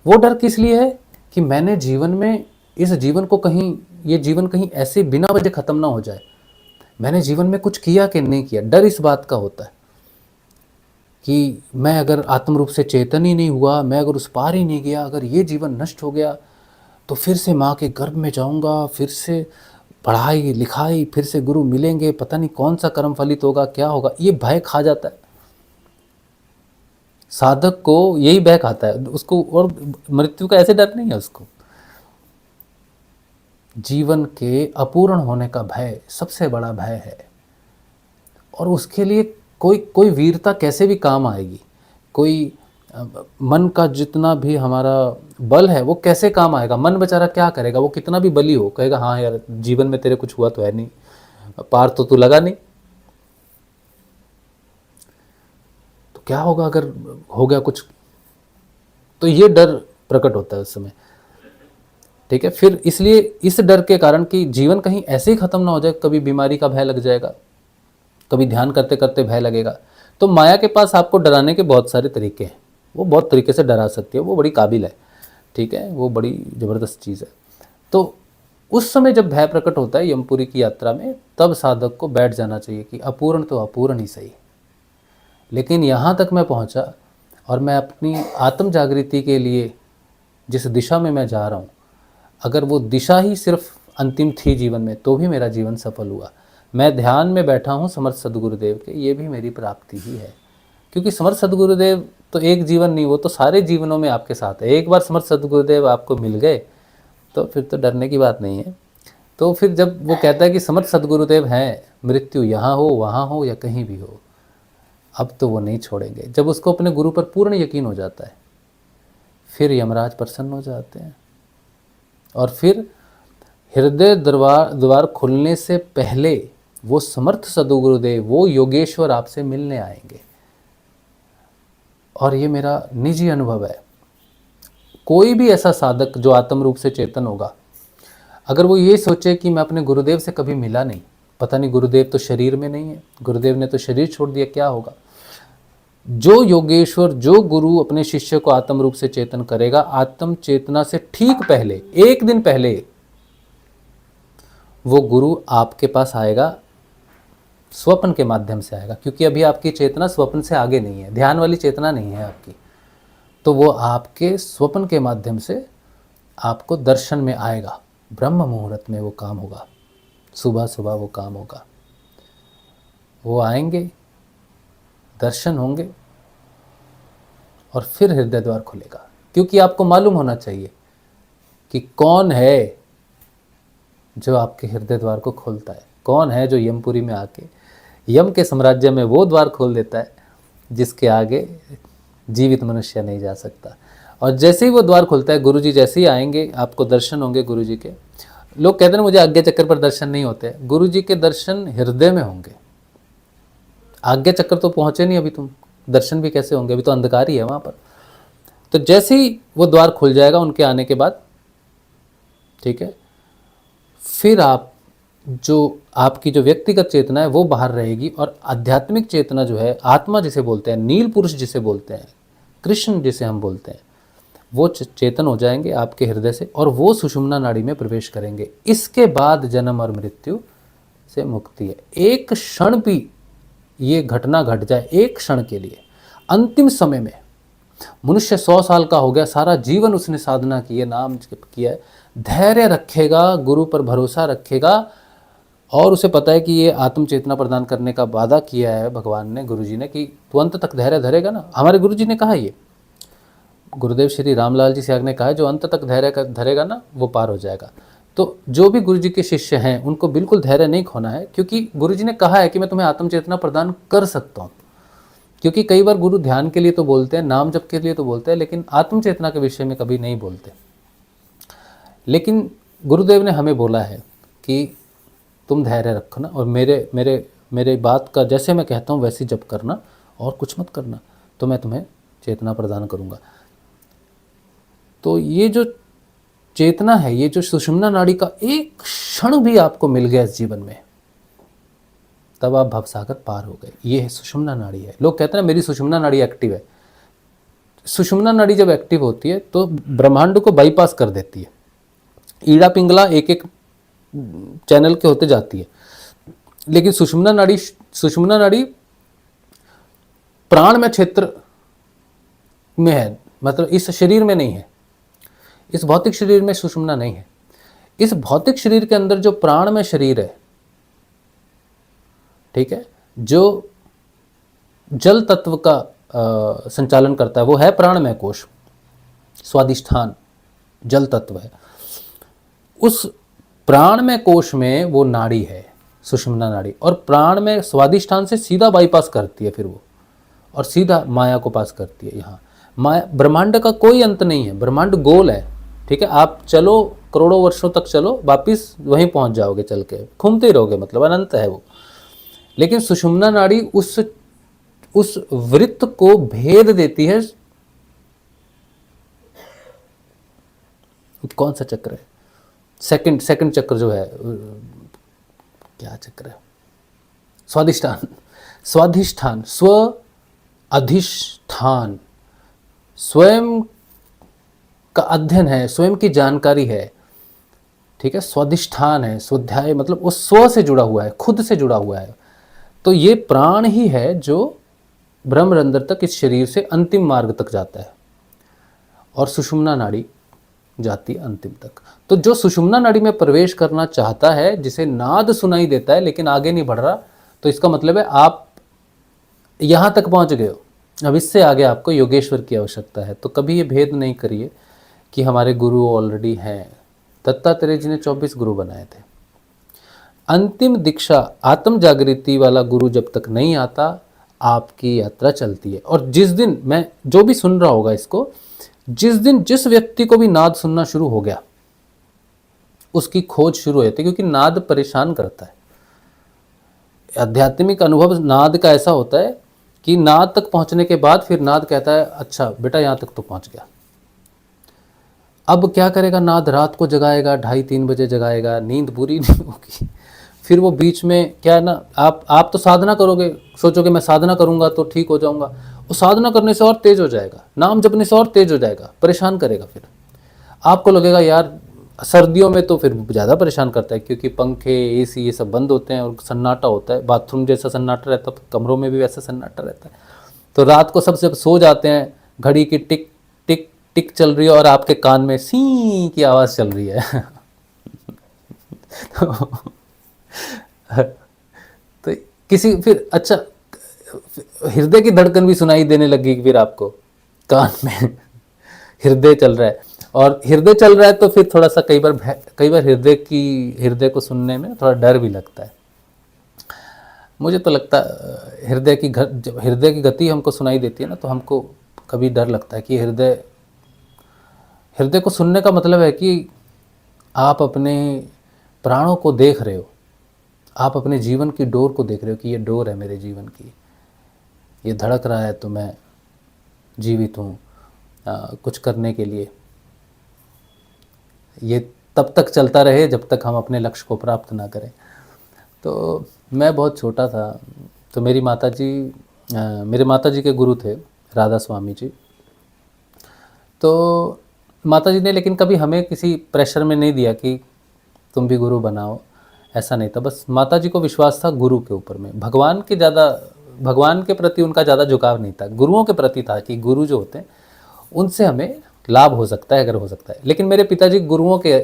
[SPEAKER 1] वो डर किस लिए है कि मैंने जीवन में इस जीवन को कहीं, ये जीवन कहीं ऐसे बिना वजह खत्म ना हो जाए, मैंने जीवन में कुछ किया कि नहीं किया। डर इस बात का होता है कि मैं अगर आत्म रूप से चेतन ही नहीं हुआ, मैं अगर उस पार ही नहीं गया, अगर ये जीवन नष्ट हो गया तो फिर से माँ के गर्भ में जाऊंगा, फिर से पढ़ाई लिखाई, फिर से गुरु मिलेंगे, पता नहीं कौन सा कर्म फलित होगा, क्या होगा। ये भय खा जाता है साधक को, यही भय खाता है उसको। और मृत्यु का ऐसे डर नहीं है उसको, जीवन के अपूर्ण होने का भय सबसे बड़ा भय है। और उसके लिए कोई वीरता कैसे भी काम आएगी, कोई मन का जितना भी हमारा बल है वो कैसे काम आएगा। मन बेचारा क्या करेगा, वो कितना भी बली हो, कहेगा हाँ यार जीवन में तेरे कुछ हुआ तो है नहीं, पार तो तू लगा नहीं, तो क्या होगा अगर हो गया कुछ। तो ये डर प्रकट होता है उस समय, ठीक है। फिर इसलिए इस डर के कारण कि जीवन कहीं ऐसे ही खत्म ना हो जाए, कभी बीमारी का भय लग जाएगा, कभी ध्यान करते करते भय लगेगा। तो माया के पास आपको डराने के बहुत सारे तरीके हैं, वो बहुत तरीके से डरा सकती है, वो बड़ी काबिल है, ठीक है, वो बड़ी ज़बरदस्त चीज़ है। तो उस समय जब भय प्रकट होता है यमपुरी की यात्रा में, तब साधक को बैठ जाना चाहिए कि अपूर्ण तो अपूर्ण ही सही, लेकिन यहाँ तक मैं पहुँचा और मैं अपनी आत्म जागृति के लिए जिस दिशा में मैं जा रहा हूँ, अगर वो दिशा ही सिर्फ अंतिम थी जीवन में, तो भी मेरा जीवन सफल हुआ। मैं ध्यान में बैठा हूँ समर्थ सदगुरुदेव के, ये भी मेरी प्राप्ति ही है। क्योंकि समर्थ सदगुरुदेव तो एक जीवन नहीं, वो तो सारे जीवनों में आपके साथ है। एक बार समर्थ सदगुरुदेव आपको मिल गए तो फिर तो डरने की बात नहीं है। तो फिर जब वो कहता है कि समर्थ सदगुरुदेव हैं, मृत्यु यहाँ हो वहाँ हो या कहीं भी हो, अब तो वो नहीं छोड़ेंगे। जब उसको अपने गुरु पर पूर्ण यकीन हो जाता है, फिर यमराज प्रसन्न हो जाते हैं और फिर हृदय द्वार खुलने से पहले वो समर्थ सदगुरुदेव, वो योगेश्वर आपसे मिलने आएंगे। और ये मेरा निजी अनुभव है। कोई भी ऐसा साधक जो आत्म रूप से चेतन होगा, अगर वो ये सोचे कि मैं अपने गुरुदेव से कभी मिला नहीं, पता नहीं गुरुदेव तो शरीर में नहीं है, गुरुदेव ने तो शरीर छोड़ दिया, क्या होगा। जो योगेश्वर, जो गुरु अपने शिष्य को आत्म रूप से चेतन करेगा, आत्म चेतना से ठीक पहले, एक दिन पहले वो गुरु आपके पास आएगा, स्वप्न के माध्यम से आएगा। क्योंकि अभी आपकी चेतना स्वप्न से आगे नहीं है, ध्यान वाली चेतना नहीं है आपकी, तो वो आपके स्वप्न के माध्यम से आपको दर्शन में आएगा। ब्रह्म मुहूर्त में वो काम होगा, सुबह सुबह वो काम होगा। वो आएंगे, दर्शन होंगे और फिर हृदय द्वार खुलेगा। क्योंकि आपको मालूम होना चाहिए कि कौन है जो आपके हृदय द्वार को खोलता है, कौन है जो यमपुरी में आके यम के साम्राज्य में वो द्वार खोल देता है जिसके आगे जीवित मनुष्य नहीं जा सकता। और जैसे ही वो द्वार खुलता है, गुरुजी जैसे ही आएंगे, आपको दर्शन होंगे गुरुजी के। लोग कहते हैं मुझे आज्ञा चक्र पर दर्शन नहीं होते, गुरुजी के दर्शन हृदय में होंगे। आज्ञा चक्र तो पहुंचे नहीं अभी, तुम दर्शन भी कैसे होंगे, अभी तो अंधकार ही है वहां पर। तो जैसे ही वो द्वार खुल जाएगा उनके आने के बाद, ठीक है, फिर आप जो आपकी जो व्यक्तिगत चेतना है वो बाहर रहेगी और आध्यात्मिक चेतना जो है, आत्मा जिसे बोलते हैं, नील पुरुष जिसे बोलते हैं, कृष्ण जिसे हम बोलते हैं, वो चेतन हो जाएंगे आपके हृदय से और वो सुषुम्ना नाड़ी में प्रवेश करेंगे। इसके बाद जन्म और मृत्यु से मुक्ति है। एक क्षण भी ये घटना घट जाए, एक क्षण के लिए, अंतिम समय में मनुष्य 100 साल का हो गया, सारा जीवन उसने साधना की है, नाम किया है, धैर्य रखेगा, गुरु पर भरोसा रखेगा और उसे पता है कि ये आत्म चेतना प्रदान करने का वादा किया है भगवान ने, गुरुजी ने, कि तू अंत तक धैर्य धरेगा ना। हमारे गुरुजी ने कहा, ये गुरुदेव श्री रामलाल जी सियाग ने कहा है, जो अंत तक धैर्य धरेगा ना वो पार हो जाएगा। तो जो भी गुरुजी के शिष्य हैं उनको बिल्कुल धैर्य नहीं खोना है, क्योंकि गुरुजी ने कहा है कि मैं तुम्हें आत्म चेतना प्रदान कर सकता हूँ। क्योंकि कई बार गुरु ध्यान के लिए तो बोलते हैं, नाम जप के लिए तो बोलते हैं, लेकिन आत्म चेतना के विषय में कभी नहीं बोलते। लेकिन गुरुदेव ने हमें बोला है कि तुम धैर्य रखना और मेरे मेरे मेरे बात का जैसे मैं कहता हूँ वैसे जप करना और कुछ मत करना, तो मैं तुम्हें चेतना प्रदान करूँगा। तो ये जो चेतना है, ये जो सुषुम्ना नाड़ी का एक क्षण भी आपको मिल गया इस जीवन में, तब आप भवसागर पार हो गए। ये है सुषुम्ना नाड़ी है। लोग कहते हैं ना मेरी सुषुम्ना नाड़ी एक्टिव है। सुषुम्ना नाड़ी जब एक्टिव होती है तो ब्रह्मांड को बाईपास कर देती है। ईड़ा पिंगला एक एक चैनल के होते जाती है, लेकिन सुषुम्ना नाड़ी प्राण में क्षेत्र में है, मतलब इस शरीर में नहीं है, इस भौतिक शरीर में सुषुम्ना नहीं है। इस भौतिक शरीर के अंदर जो प्राण में शरीर है, ठीक है, जो जल तत्व का संचालन करता है वो है प्राणमय कोश, स्वादिष्ठान जल तत्व है। उस प्राणमय कोश में वो नाड़ी है सुषुम्ना नाड़ी, और प्राण में स्वादिष्ठान से सीधा बाईपास करती है फिर वो, और सीधा माया को पास करती है। यहाँ माया, ब्रह्मांड का कोई अंत नहीं है, ब्रह्मांड गोल है, ठीक है। आप चलो करोड़ों वर्षों तक चलो, वापिस वहीं पहुंच जाओगे, चल के घूमते ही रहोगे, मतलब अनंत है वो। लेकिन सुषुम्ना नाड़ी उस वृत्त को भेद देती है। कौन सा चक्र है? सेकंड चक्र जो है, क्या चक्र है? स्वाधिष्ठान, स्व अधिष्ठान, स्वयं का अध्ययन है, स्वयं की जानकारी है, ठीक है। स्वाधिष्ठान है, स्वाध्याय मतलब वो स्व से जुड़ा हुआ है, खुद से जुड़ा हुआ है। तो ये प्राण ही है जो ब्रह्मरंध्र तक इस शरीर से अंतिम मार्ग तक जाता है, और सुषुम्ना नाड़ी जाती है अंतिम तक। तो जो सुषुम्ना नाड़ी में प्रवेश करना चाहता है, जिसे नाद सुनाई देता है लेकिन आगे नहीं बढ़ रहा, तो इसका मतलब है आप यहाँ तक पहुँच गए हो, अब इससे आगे आपको योगेश्वर की आवश्यकता है। तो कभी ये भेद नहीं करिए कि हमारे गुरु ऑलरेडी हैं। दत्तात्रेय जी ने 24 गुरु बनाए थे। अंतिम दीक्षा आत्म जागृति वाला गुरु जब तक नहीं आता, आपकी यात्रा चलती है। और जिस दिन, मैं जो भी सुन रहा होगा इसको, जिस दिन जिस व्यक्ति को भी नाद सुनना शुरू हो गया, उसकी खोज शुरू होती है, क्योंकि नाद परेशान करता है। आध्यात्मिक अनुभव नाद का ऐसा होता है कि नाद तक पहुंचने के बाद फिर नाद कहता है अच्छा बेटा यहाँ तक तो पहुंच गया, अब क्या करेगा? नाद रात को जगाएगा, 2:30-3 बजे जगाएगा, नींद पूरी नहीं होगी। फिर वो बीच में क्या है ना, आप तो साधना करोगे, सोचोगे मैं साधना करूंगा तो ठीक हो जाऊंगा, वो साधना करने से और तेज हो जाएगा, नाम जपने से और तेज हो जाएगा, परेशान करेगा। फिर आपको लगेगा यार, सर्दियों में तो फिर ज़्यादा परेशान करता है, क्योंकि पंखे एसी ये सब बंद होते हैं और सन्नाटा होता है, बाथरूम जैसा सन्नाटा रहता है, कमरों में भी वैसा सन्नाटा रहता है। तो रात को सबसे सो जाते हैं, घड़ी की टिक टिक टिक चल रही है और आपके कान में सी की आवाज़ चल रही है। तो किसी फिर अच्छा, हृदय की धड़कन भी सुनाई देने लगी फिर आपको कान में। हृदय चल रहा है, और हृदय चल रहा है तो फिर थोड़ा सा कई बार हृदय को सुनने में थोड़ा डर भी लगता है। मुझे तो लगता है जब हृदय की गति हमको सुनाई देती है ना, तो हमको कभी डर लगता है कि हृदय को सुनने का मतलब है कि आप अपने प्राणों को देख रहे हो, आप अपने जीवन की डोर को देख रहे हो कि ये डोर है मेरे जीवन की, ये धड़क रहा है तो मैं जीवित हूँ कुछ करने के लिए। ये तब तक चलता रहे जब तक हम अपने लक्ष्य को प्राप्त ना करें। तो मैं बहुत छोटा था, तो मेरे माता जी के गुरु थे राधा स्वामी जी। तो माता जी ने लेकिन कभी हमें किसी प्रेशर में नहीं दिया कि तुम भी गुरु बनाओ, ऐसा नहीं था। बस माता जी को विश्वास था गुरु के ऊपर में, भगवान के प्रति उनका ज़्यादा झुकाव नहीं था, गुरुओं के प्रति था कि गुरु जो होते हैं उनसे हमें लाभ हो सकता है अगर हो सकता है। लेकिन मेरे पिताजी गुरुओं के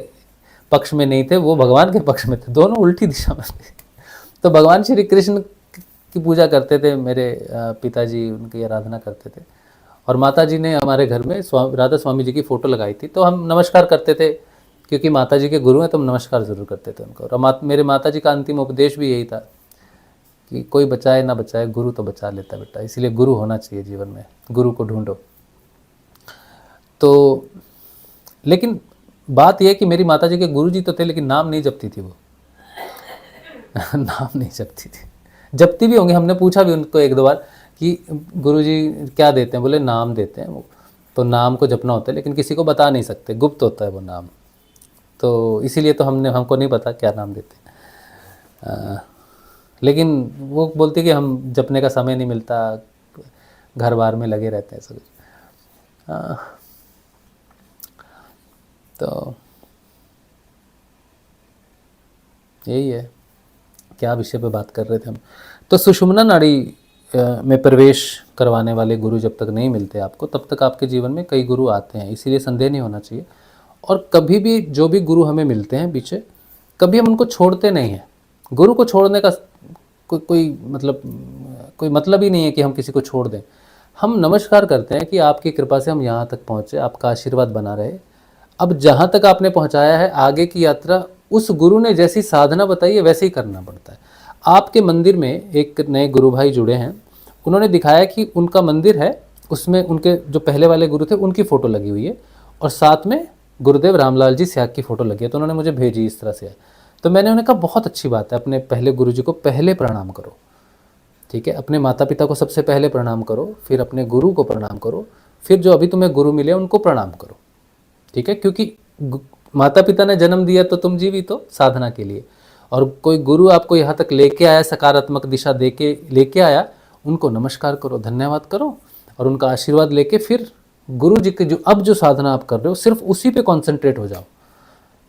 [SPEAKER 1] पक्ष में नहीं थे, वो भगवान के पक्ष में थे, दोनों उल्टी दिशा में थे। तो भगवान श्री कृष्ण की पूजा करते थे मेरे पिताजी, उनकी आराधना करते थे, और माता जी ने हमारे घर में राधा स्वामी जी की फ़ोटो लगाई थी, तो हम नमस्कार करते थे, क्योंकि माता जी के गुरु हैं तो हम नमस्कार ज़रूर करते थे उनको। और मेरे माता जी का अंतिम उपदेश भी यही था कि कोई बचाए ना बचाए, गुरु तो बचा लेता बेटा, इसलिए गुरु होना चाहिए जीवन में, गुरु को ढूंढो। तो लेकिन बात यह है कि मेरी माताजी के गुरुजी तो थे, लेकिन नाम नहीं जपती थी वो। नाम नहीं जपती थी, जपती भी होंगे, हमने पूछा भी उनको एक दो बार कि गुरुजी क्या देते हैं, बोले नाम देते हैं वो, तो नाम को जपना होता है, लेकिन किसी को बता नहीं सकते, गुप्त होता है वो नाम। तो इसीलिए तो हमको नहीं पता क्या नाम देते हैं। लेकिन वो बोलती कि हम जपने का समय नहीं मिलता, घर बार में लगे रहते हैं सब। तो यही है, क्या विषय पे बात कर रहे थे हम। तो सुषुम्ना नाड़ी में प्रवेश करवाने वाले गुरु जब तक नहीं मिलते आपको, तब तक आपके जीवन में कई गुरु आते हैं, इसीलिए संदेह नहीं होना चाहिए। और कभी भी जो भी गुरु हमें मिलते हैं पीछे, कभी हम उनको छोड़ते नहीं हैं। गुरु को छोड़ने का कोई मतलब ही नहीं है कि हम किसी को छोड़ दें। हम नमस्कार करते हैं कि आपकी कृपा से हम यहाँ तक पहुँचे, आपका आशीर्वाद बना रहे। अब जहाँ तक आपने पहुँचाया है, आगे की यात्रा उस गुरु ने जैसी साधना बताई है वैसे ही करना पड़ता है। आपके मंदिर में एक नए गुरु भाई जुड़े हैं, उन्होंने दिखाया कि उनका मंदिर है, उसमें उनके जो पहले वाले गुरु थे उनकी फ़ोटो लगी हुई है, और साथ में गुरुदेव रामलाल जी स्याग की फ़ोटो लगी है। तो उन्होंने मुझे भेजी इस तरह से है। तो मैंने उन्हें कहा बहुत अच्छी बात है, अपने पहले गुरु जी को पहले प्रणाम करो, ठीक है। अपने माता पिता को सबसे पहले प्रणाम करो, फिर अपने गुरु को प्रणाम करो, फिर जो अभी तुम्हें गुरु मिले उनको प्रणाम करो, ठीक है। क्योंकि माता पिता ने जन्म दिया तो तुम जीवित हो साधना के लिए, और कोई गुरु आपको यहाँ तक लेके आया, सकारात्मक दिशा दे के लेके आया, उनको नमस्कार करो, धन्यवाद करो, और उनका आशीर्वाद लेके फिर गुरु जी के जो साधना आप कर रहे हो सिर्फ उसी पे कॉन्सेंट्रेट हो जाओ,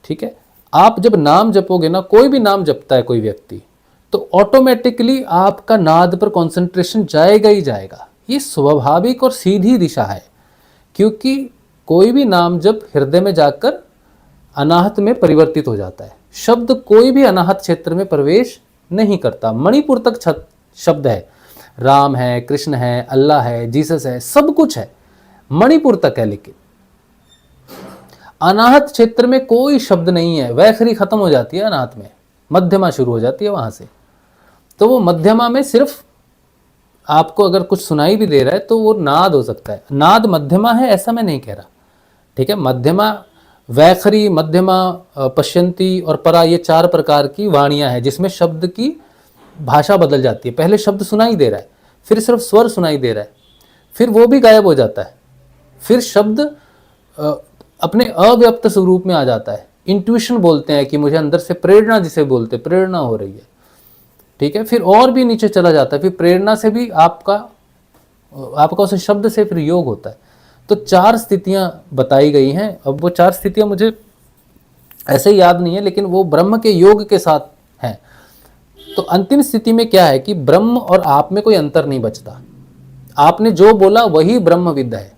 [SPEAKER 1] ठीक है। आप जब नाम जपोगे ना, कोई भी नाम जपता है कोई व्यक्ति, तो ऑटोमेटिकली आपका नाद पर कॉन्सेंट्रेशन जाएगा ही जाएगा। ये स्वाभाविक और सीधी दिशा है, क्योंकि कोई भी नाम जब हृदय में जाकर अनाहत में परिवर्तित हो जाता है। शब्द कोई भी अनाहत क्षेत्र में प्रवेश नहीं करता। मणिपुर तक शब्द है, राम है, कृष्ण है, अल्लाह है, जीसस है, सब कुछ है, मणिपुर तक है। लेकिन अनाहत क्षेत्र में कोई शब्द नहीं है, वैखरी खत्म हो जाती है अनाहत में, मध्यमा शुरू हो जाती है वहां से। तो वो मध्यमा में सिर्फ आपको अगर कुछ सुनाई भी दे रहा है तो वो नाद हो सकता है। नाद मध्यमा है ऐसा मैं नहीं कह रहा, ठीक है। मध्यमा, वैखरी, मध्यमा, पश्यंती और परा, ये 4 प्रकार की वाणियां हैं जिसमें शब्द की भाषा बदल जाती है। पहले शब्द सुनाई दे रहा है, फिर सिर्फ स्वर सुनाई दे रहा है, फिर वो भी गायब हो जाता है, फिर शब्द अपने अव्यक्त स्वरूप में आ जाता है। इंट्यूशन बोलते हैं कि मुझे अंदर से प्रेरणा, जिसे बोलते प्रेरणा हो रही है, ठीक है। फिर और भी नीचे चला जाता है, फिर प्रेरणा से भी आपका उस शब्द से फिर योग होता है। तो 4 स्थितियां बताई गई हैं। अब वो 4 स्थितियां मुझे ऐसे याद नहीं है, लेकिन वो ब्रह्म के योग के साथ हैं। तो अंतिम स्थिति में क्या है कि ब्रह्म और आप में कोई अंतर नहीं बचता। आपने जो बोला वही ब्रह्म विद्या है।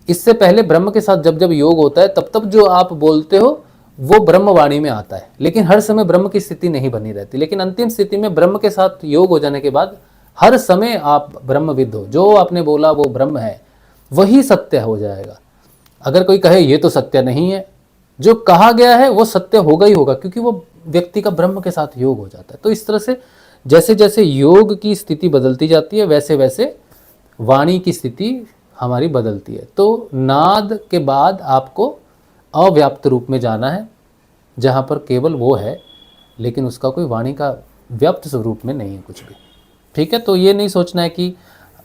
[SPEAKER 1] इससे पहले ब्रह्म के साथ जब जब योग होता है तब तब जो आप बोलते हो वो ब्रह्मवाणी में आता है, लेकिन हर समय ब्रह्म की स्थिति नहीं बनी रहती। लेकिन अंतिम स्थिति में ब्रह्म के साथ योग हो जाने के बाद हर समय आप ब्रह्मविद हो। जो आपने बोला वो ब्रह्म है, वही सत्य हो जाएगा। अगर कोई कहे ये तो सत्य नहीं है, जो कहा गया है वो सत्य होगा ही होगा, क्योंकि वो व्यक्ति का ब्रह्म के साथ योग हो जाता है। तो इस तरह से जैसे जैसे योग की स्थिति बदलती जाती है, वैसे वैसे वाणी की स्थिति हमारी बदलती है। तो नाद के बाद आपको अव्याप्त रूप में जाना है, जहाँ पर केवल वो है, लेकिन उसका कोई वाणी का व्याप्त स्वरूप में नहीं है कुछ भी, ठीक है। तो ये नहीं सोचना है कि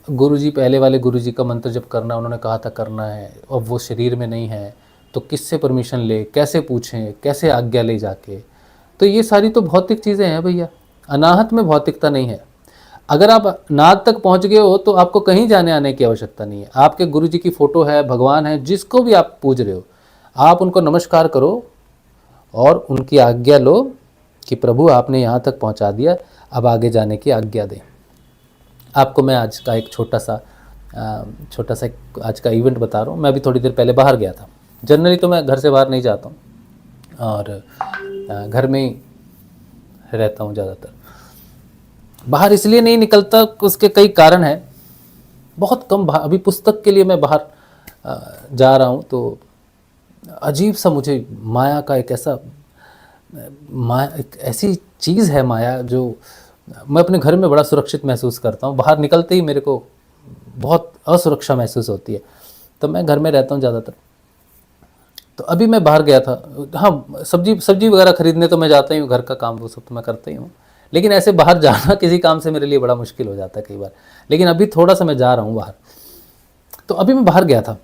[SPEAKER 1] गुरुजी, पहले वाले गुरुजी का मंत्र जब करना उन्होंने कहा था करना है, अब वो शरीर में नहीं है तो किससे परमिशन ले, कैसे पूछें, कैसे आज्ञा ले जाके। तो ये सारी तो भौतिक चीज़ें हैं भैया, अनाहत में भौतिकता नहीं है। अगर आप नाद तक पहुंच गए हो तो आपको कहीं जाने आने की आवश्यकता नहीं है। आपके गुरुजी की फ़ोटो है, भगवान है, जिसको भी आप पूज रहे हो, आप उनको नमस्कार करो और उनकी आज्ञा लो कि प्रभु आपने यहाँ तक पहुँचा दिया, अब आगे जाने की आज्ञा दें। आपको मैं आज का एक छोटा सा आज का इवेंट बता रहा हूँ। मैं अभी थोड़ी देर पहले बाहर गया था। जनरली तो मैं घर से बाहर नहीं जाता हूँ और घर में ही रहता हूँ ज़्यादातर। बाहर इसलिए नहीं निकलता, उसके कई कारण हैं। बहुत कम अभी पुस्तक के लिए मैं बाहर जा रहा हूँ, तो अजीब सा मुझे माया का एक ऐसी चीज़ है माया, जो मैं अपने घर में बड़ा सुरक्षित महसूस करता हूँ। बाहर निकलते ही मेरे को बहुत असुरक्षा महसूस होती है, तो मैं घर में रहता हूँ ज़्यादातर। तो अभी मैं बाहर गया था, हाँ सब्जी सब्जी वगैरह खरीदने तो मैं जाता ही हूँ, घर का काम वो सब तो मैं करता ही हूँ, लेकिन ऐसे बाहर जाना किसी काम से मेरे लिए बड़ा मुश्किल हो जाता है कई बार। लेकिन अभी थोड़ा सा मैं जा रहा हूँ बाहर। तो अभी मैं बाहर गया था,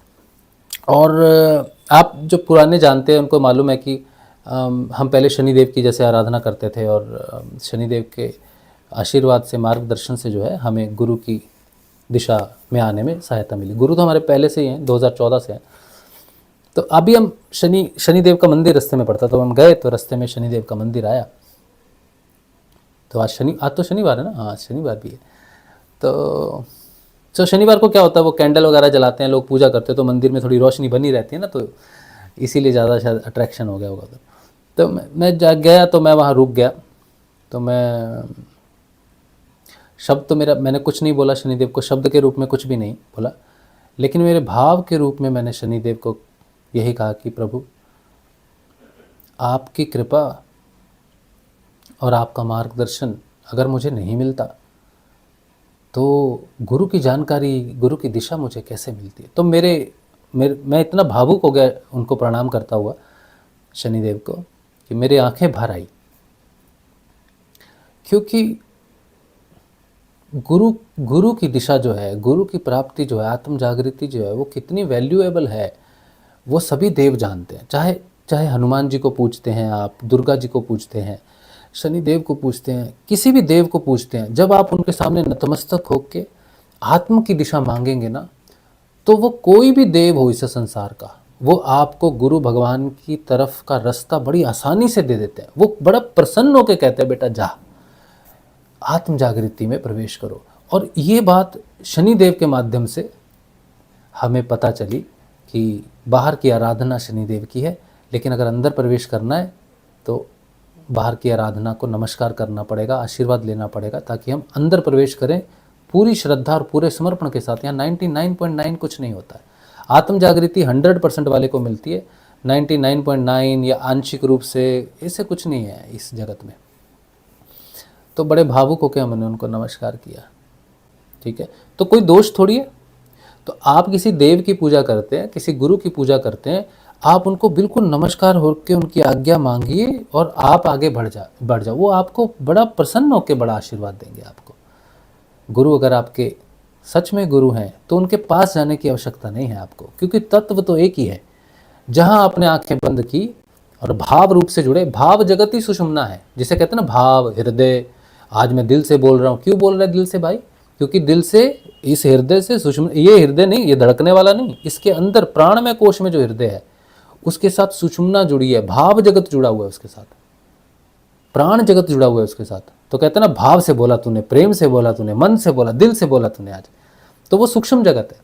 [SPEAKER 1] और आप जो पुराने जानते हैं उनको मालूम है कि हम पहले शनिदेव की जैसे आराधना करते थे, और शनिदेव के आशीर्वाद से, मार्गदर्शन से जो है हमें गुरु की दिशा में आने में सहायता मिली। गुरु तो हमारे पहले से ही हैं, 2014 से हैं। तो अभी हम शनिदेव का मंदिर रास्ते में पड़ता, तो हम गए तो रास्ते में शनिदेव का मंदिर आया। तो आज तो शनिवार है ना, हाँ शनिवार भी है। तो शनिवार को क्या होता है, वो कैंडल वगैरह जलाते हैं लोग, पूजा करते हैं, तो मंदिर में थोड़ी रोशनी बनी रहती है ना, तो इसीलिए ज़्यादा शायद अट्रैक्शन हो गया होगा। तो मैं गया, तो मैं वहाँ रुक गया। तो मैं शब्द तो मैंने कुछ नहीं बोला शनिदेव को, शब्द के रूप में कुछ भी नहीं बोला, लेकिन मेरे भाव के रूप में मैंने शनिदेव को यही कहा कि प्रभु, आपकी कृपा और आपका मार्गदर्शन अगर मुझे नहीं मिलता तो गुरु की जानकारी, गुरु की दिशा मुझे कैसे मिलती है। तो मैं इतना भावुक हो गया उनको प्रणाम करता हुआ शनिदेव को कि मेरी आंखें भर आई, क्योंकि गुरु की दिशा जो है, गुरु की प्राप्ति जो है, आत्म जागृति जो है, वो कितनी वैल्यूएबल है वो सभी देव जानते हैं। चाहे हनुमान जी को पूछते हैं आप, दुर्गा जी को पूछते हैं, शनिदेव को पूछते हैं, किसी भी देव को पूछते हैं, जब आप उनके सामने नतमस्तक होके आत्म की दिशा मांगेंगे ना, तो वो कोई भी देव हो इस संसार का, वो आपको गुरु भगवान की तरफ का रास्ता बड़ी आसानी से दे देते हैं। वो बड़ा प्रसन्न होकर कहते हैं, बेटा जा, आत्म जागृति में प्रवेश करो। और ये बात शनिदेव के माध्यम से हमें पता चली कि बाहर की आराधना शनिदेव की है, लेकिन अगर अंदर प्रवेश करना है तो बाहर की आराधना को नमस्कार करना पड़ेगा, आशीर्वाद लेना पड़ेगा, ताकि हम अंदर प्रवेश करें पूरी श्रद्धा और पूरे समर्पण के साथ। यहाँ 99.9 कुछ नहीं होता है। आत्म जागृति 100% वाले को मिलती है, 99.9 या आंशिक रूप से ऐसे कुछ नहीं है इस जगत में। तो बड़े भावुक होकर हमने उनको नमस्कार किया, ठीक है, तो कोई दोष थोड़ी है। तो आप किसी देव की पूजा करते हैं, किसी गुरु की पूजा करते हैं, आप उनको बिल्कुल नमस्कार होकर उनकी आज्ञा मांगिए और आप आगे बढ़ जाओ। वो आपको बड़ा प्रसन्न होकर बड़ा आशीर्वाद देंगे आपको। गुरु अगर आपके सच में गुरु हैं तो उनके पास जाने की आवश्यकता नहीं है आपको, क्योंकि तत्व तो एक ही है। जहां आपने आंखें बंद की और भाव रूप से जुड़े, भाव जगत ही सुषुम्ना है, जिसे कहते हैं ना भाव हृदय। आज मैं दिल से बोल रहा हूँ, क्यों बोल रहा है दिल से भाई? क्योंकि दिल से, इस हृदय से सुषुम्ना, ये हृदय नहीं, ये धड़कने वाला नहीं, इसके अंदर प्राणमय कोश में जो हृदय है उसके साथ सुषुम्ना जुड़ी है, भाव जगत जुड़ा हुआ है उसके साथ, प्राण जगत जुड़ा हुआ है उसके साथ। तो कहते हैं ना, भाव से बोला तूने, प्रेम से बोला तूने, मन से बोला, दिल से बोला तूने आज, तो वो सूक्ष्म जगत है।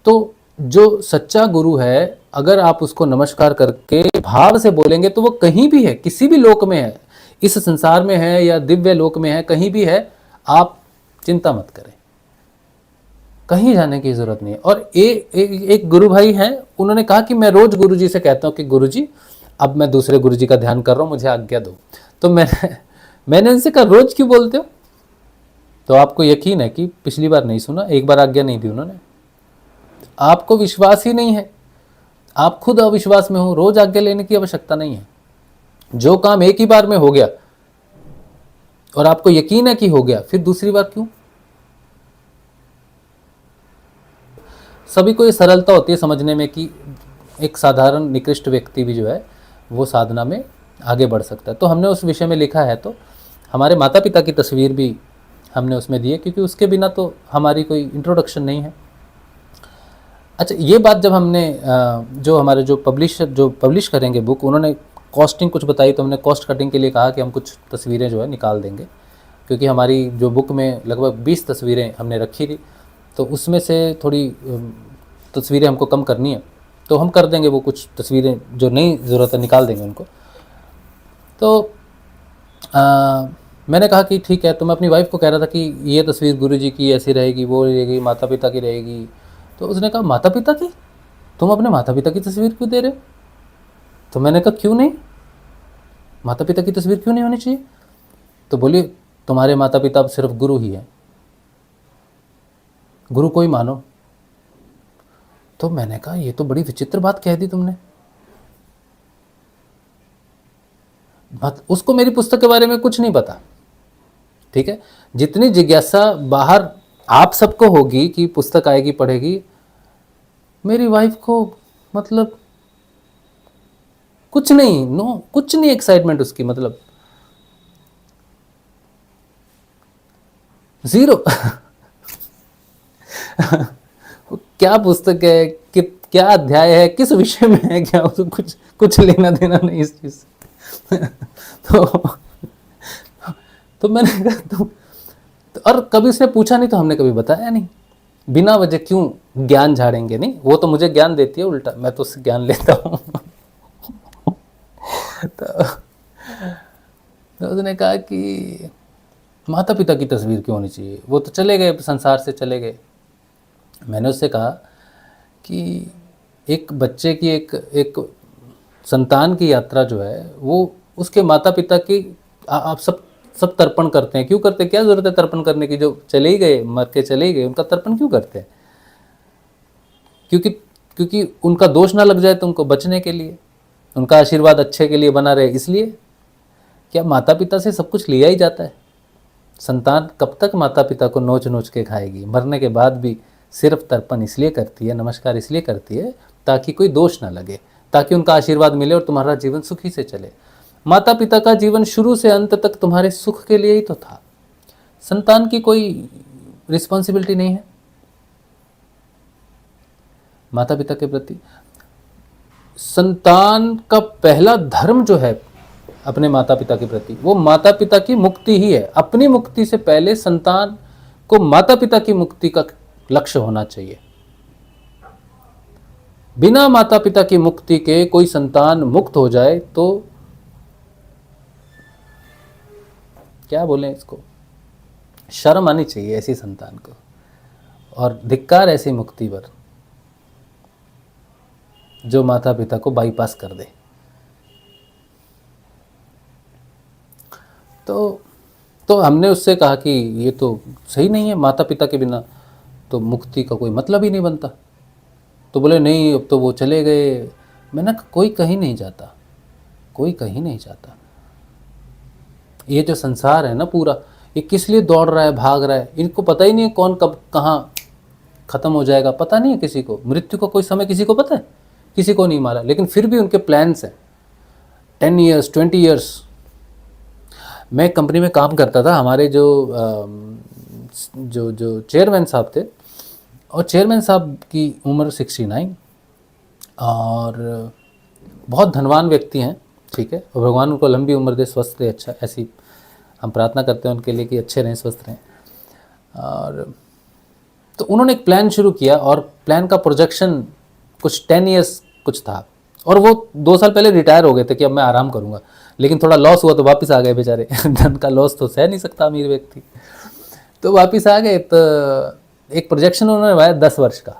[SPEAKER 1] तो जो सच्चा गुरु है, अगर आप उसको नमस्कार करके भाव से बोलेंगे तो वो कहीं भी है, किसी भी लोक में है, इस संसार में है या दिव्य लोक में है, कहीं भी है, आप चिंता मत करें, कहीं जाने की जरूरत नहीं है। और एक गुरु भाई हैं, उन्होंने कहा कि मैं रोज गुरु जी से कहता हूँ कि गुरु जी अब मैं दूसरे गुरु जी का ध्यान कर रहा हूँ, मुझे आज्ञा दो। तो मैंने उनसे कहा रोज क्यों बोलते हो? तो आपको यकीन है कि पिछली बार नहीं सुना, एक बार आज्ञा नहीं दी उन्होंने, आपको विश्वास ही नहीं है, आप खुद अविश्वास में हो, रोज आज्ञा लेने की आवश्यकता नहीं है। जो काम एक ही बार में हो गया और आपको यकीन है कि हो गया, फिर दूसरी बार क्यों? सभी को ये सरलता होती है समझने में कि एक साधारण निकृष्ट व्यक्ति भी जो है वो साधना में आगे बढ़ सकता है। तो हमने उस विषय में लिखा है, तो हमारे माता पिता की तस्वीर भी हमने उसमें दी है, क्योंकि उसके बिना तो हमारी कोई इंट्रोडक्शन नहीं है। अच्छा, ये बात जब हमने जो हमारे जो पब्लिश करेंगे बुक, उन्होंने कॉस्टिंग कुछ बताई, तो हमने कॉस्ट कटिंग के लिए कहा कि हम कुछ तस्वीरें जो है निकाल देंगे, क्योंकि हमारी जो बुक में लगभग 20 तस्वीरें हमने रखी थी, तो उसमें से थोड़ी तस्वीरें हमको कम करनी है, तो हम कर देंगे वो कुछ तस्वीरें जो नहीं ज़रूरत है निकाल देंगे उनको। तो मैंने कहा कि ठीक है। तो मैं अपनी वाइफ को कह रहा था कि ये तस्वीर गुरुजी की ऐसी रहेगी, वो रहेगी, माता पिता की रहेगी। तो उसने कहा माता पिता की? तुम अपने माता पिता की तस्वीर क्यों दे रहे हो? तो मैंने कहा क्यों नहीं, माता पिता की तस्वीर क्यों नहीं होनी चाहिए? तो बोली तुम्हारे माता पिता अब सिर्फ गुरु ही है, गुरु को ही मानो। तो मैंने कहा ये तो बड़ी विचित्र बात कह दी तुमने। उसको मेरी पुस्तक के बारे में कुछ नहीं पता, ठीक है। जितनी जिज्ञासा बाहर आप सबको होगी कि पुस्तक आएगी पढ़ेगी, मेरी वाइफ को मतलब कुछ नहीं, कुछ नहीं एक्साइटमेंट उसकी, मतलब जीरो। क्या पुस्तक है, क्या अध्याय है, किस विषय में है, क्या उसको कुछ लेना देना नहीं इस चीज से। तो मैंने कहा तो और कभी उसने पूछा नहीं तो हमने कभी बताया नहीं। बिना वजह क्यों ज्ञान झाड़ेंगे, नहीं, वो तो मुझे ज्ञान देती है उल्टा, मैं तो उससे ज्ञान लेता हूँ। तो उसने कहा कि माता पिता की तस्वीर क्यों होनी चाहिए, वो तो चले गए, संसार से चले गए। मैंने उससे कहा कि एक बच्चे की एक संतान की यात्रा जो है वो उसके माता पिता की आप सब तर्पण करते हैं, क्यों करते हैं, क्या जरूरत है तर्पण करने की, जो चले ही गए, मर के चले ही गए, उनका तर्पण क्यों करते हैं? क्योंकि उनका दोष ना लग जाए तुमको, बचने के लिए, उनका आशीर्वाद अच्छे के लिए बना रहे, इसलिए। क्या माता पिता से सब कुछ लिया ही जाता है? संतान कब तक माता पिता को नोच नोच के खाएगी? मरने के बाद भी सिर्फ तर्पण इसलिए करती है, नमस्कार इसलिए करती है ताकि कोई दोष ना लगे, ताकि उनका आशीर्वाद मिले और तुम्हारा जीवन सुखी से चले। माता पिता का जीवन शुरू से अंत तक तुम्हारे सुख के लिए ही तो था। संतान की कोई रिस्पॉन्सिबिलिटी नहीं है माता पिता के प्रति। संतान का पहला धर्म जो है अपने माता पिता के प्रति, वो माता पिता की मुक्ति ही है। अपनी मुक्ति से पहले संतान को माता पिता की मुक्ति का लक्ष्य होना चाहिए। बिना माता पिता की मुक्ति के कोई संतान मुक्त हो जाए तो क्या बोलें इसको, शर्म आनी चाहिए ऐसी संतान को, और धिक्कार ऐसी मुक्ति पर जो माता पिता को बाईपास कर दे। तो हमने उससे कहा कि ये तो सही नहीं है, माता पिता के बिना तो मुक्ति का कोई मतलब ही नहीं बनता। तो बोले नहीं, अब तो वो चले गए। मैंने कहा कोई कहीं नहीं जाता, कोई कहीं नहीं जाता। ये जो संसार है ना पूरा, ये किस लिए दौड़ रहा है, भाग रहा है, इनको पता ही नहीं है कौन कब कहाँ खत्म हो जाएगा, पता नहीं है किसी को। मृत्यु का कोई समय किसी को पता है? किसी को नहीं मारा, लेकिन फिर भी उनके प्लान्स हैं 10 ईयर्स 20 ईयर्स। मैं एक कंपनी में काम करता था, हमारे जो चेयरमैन साहब थे, और चेयरमैन साहब की उम्र 69 और बहुत धनवान व्यक्ति हैं, ठीक है, और भगवान उनको लंबी उम्र दे, स्वस्थ दे, अच्छा, ऐसी हम प्रार्थना करते हैं उनके लिए कि अच्छे रहें, स्वस्थ रहें। और तो उन्होंने एक प्लान शुरू किया, और प्लान का प्रोजेक्शन कुछ 10 ईयर्स कुछ था, और वो 2 साल पहले रिटायर हो गए थे कि अब मैं आराम करूँगा, लेकिन थोड़ा लॉस हुआ तो वापस आ गए बेचारे। धन का लॉस तो सह नहीं सकता अमीर व्यक्ति, तो वापस आ गए। तो एक प्रोजेक्शन उन्होंने बनाया 10 वर्ष का।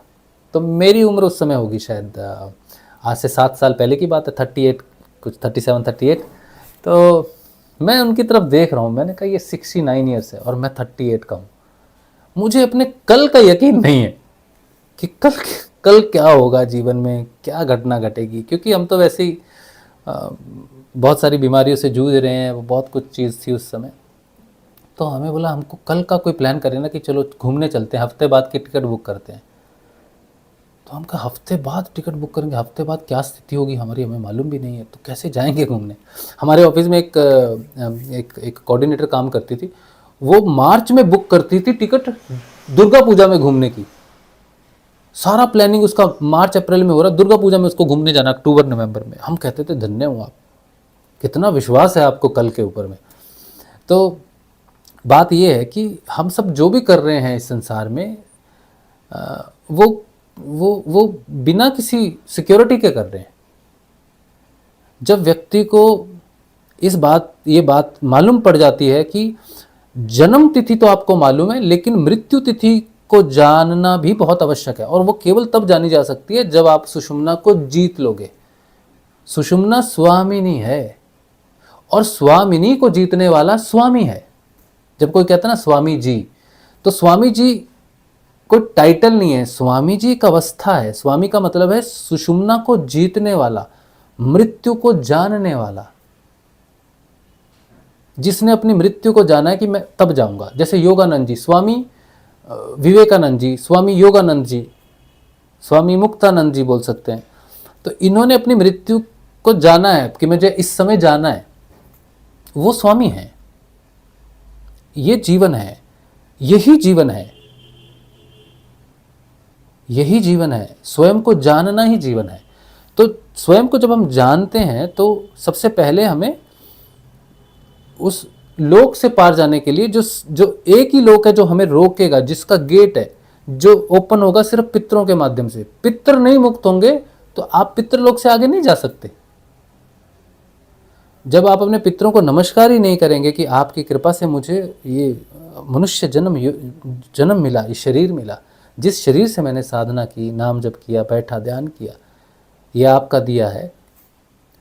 [SPEAKER 1] तो मेरी उम्र उस समय होगी शायद आज से 7 साल पहले की बात है, 38 कुछ 37 38। तो मैं उनकी तरफ देख रहा हूँ, मैंने कहा ये 69 ईयर्स है और मैं 38 का हूँ। मुझे अपने कल का यकीन नहीं है कि कल क्या होगा जीवन में, क्या घटना घटेगी, क्योंकि हम तो वैसे ही बहुत सारी बीमारियों से जूझ रहे हैं, बहुत कुछ चीज़ थी उस समय। तो हमें बोला हमको कल का कोई प्लान करें ना कि चलो घूमने चलते हैं, हफ्ते बाद की टिकट बुक करते हैं। तो हम कहा हफ्ते बाद टिकट बुक करेंगे, हफ्ते बाद क्या स्थिति होगी हमारी हमें मालूम भी नहीं है, तो कैसे जाएंगे घूमने। हमारे ऑफिस में एक कोऑर्डिनेटर काम करती थी, वो मार्च में बुक करती थी टिकट दुर्गा पूजा में घूमने की। सारा प्लानिंग उसका मार्च अप्रैल में हो रहा है, दुर्गा पूजा में उसको घूमने जाना, अक्टूबर नवंबर में। हम कहते थे धन्य हो आप, कितना विश्वास है आपको कल के ऊपर में। तो बात यह है कि हम सब जो भी कर रहे हैं इस संसार में वो बिना किसी सिक्योरिटी के कर रहे हैं। जब व्यक्ति को ये बात मालूम पड़ जाती है कि जन्म तिथि तो आपको मालूम है, लेकिन मृत्यु तिथि को जानना भी बहुत आवश्यक है, और वो केवल तब जानी जा सकती है जब आप सुषुम्ना को जीत लोगे। सुषुम्ना स्वामिनी है, और स्वामिनी को जीतने वाला स्वामी है। जब कोई कहता है ना स्वामी जी, तो स्वामी जी कोई टाइटल नहीं है, स्वामी जी एक अवस्था है। स्वामी का मतलब है सुषुम्ना को जीतने वाला, मृत्यु को जानने वाला। जिसने अपनी मृत्यु को जाना है कि मैं तब जाऊंगा। जैसे योगानंद जी, स्वामी विवेकानंद जी, स्वामी योगानंद जी, स्वामी मुक्तानंद जी बोल सकते हैं। तो इन्होंने अपनी मृत्यु को जाना है कि मुझे इस समय जाना है, वो स्वामी हैं। ये जीवन है, यही जीवन है, यही जीवन है। स्वयं को जानना ही जीवन है। तो स्वयं को जब हम जानते हैं तो सबसे पहले हमें उस लोक से पार जाने के लिए जो एक ही लोक है जो हमें रोकेगा, जिसका गेट है जो ओपन होगा सिर्फ पितरों के माध्यम से। पितर नहीं मुक्त होंगे तो आप पितृलोक से आगे नहीं जा सकते। जब आप अपने पितरों को नमस्कार ही नहीं करेंगे कि आपकी कृपा से मुझे ये मनुष्य जन्म मिला, ये शरीर मिला, जिस शरीर से मैंने साधना की, नाम जप किया, बैठा ध्यान किया, ये आपका दिया है।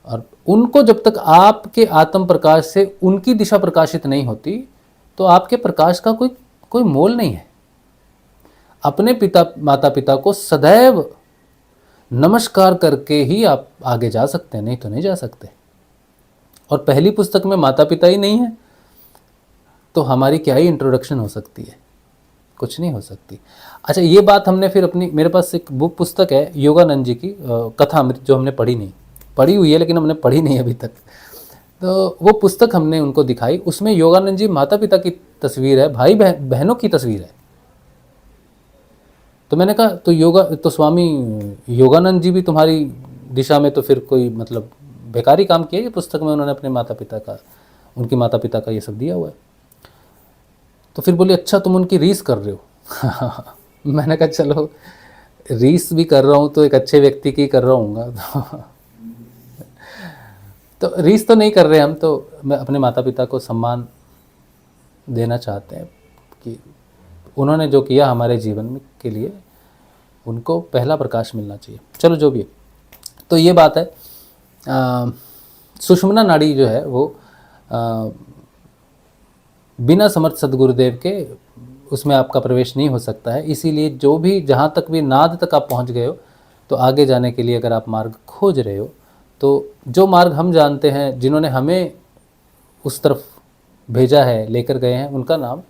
[SPEAKER 1] और उनको जब तक आपके आत्म प्रकाश से उनकी दिशा प्रकाशित नहीं होती तो आपके प्रकाश का कोई मोल नहीं है। अपने माता पिता को सदैव नमस्कार करके ही आप आगे जा सकते हैं, नहीं तो नहीं जा सकते। और पहली पुस्तक में माता पिता ही नहीं है तो हमारी क्या ही इंट्रोडक्शन हो सकती है, कुछ नहीं हो सकती। अच्छा, ये बात हमने फिर मेरे पास एक बुक पुस्तक है योगानंद जी की कथा अमृत, जो हमने पढ़ी हुई है लेकिन हमने पढ़ी नहीं अभी तक। तो वो पुस्तक हमने उनको दिखाई, उसमें योगानंद जी माता पिता की तस्वीर है, भाई बहनों की तस्वीर है। तो मैंने कहा तो स्वामी योगानंद जी भी तुम्हारी दिशा में तो फिर कोई मतलब बेकारी काम किया कि पुस्तक में उन्होंने अपने उनकी माता पिता का ये सब दिया हुआ है। तो फिर बोले अच्छा तुम उनकी रीस कर रहे हो। मैंने कहा चलो रीस भी कर रहा हूँ तो एक अच्छे व्यक्ति की कर रहा हूँगा। तो रीस तो नहीं कर रहे हम, तो मैं अपने माता पिता को सम्मान देना चाहते हैं कि उन्होंने जो किया हमारे जीवन में के लिए, उनको पहला प्रकाश मिलना चाहिए। चलो जो भी है, तो ये बात है। सुषुम्ना नाड़ी जो है वो बिना समर्थ सदगुरुदेव के उसमें आपका प्रवेश नहीं हो सकता है। इसीलिए जो भी जहाँ तक भी नाद तक आप पहुँच गए हो तो आगे जाने के लिए अगर आप मार्ग खोज रहे हो तो जो मार्ग हम जानते हैं, जिन्होंने हमें उस तरफ भेजा है, लेकर गए हैं, उनका नाम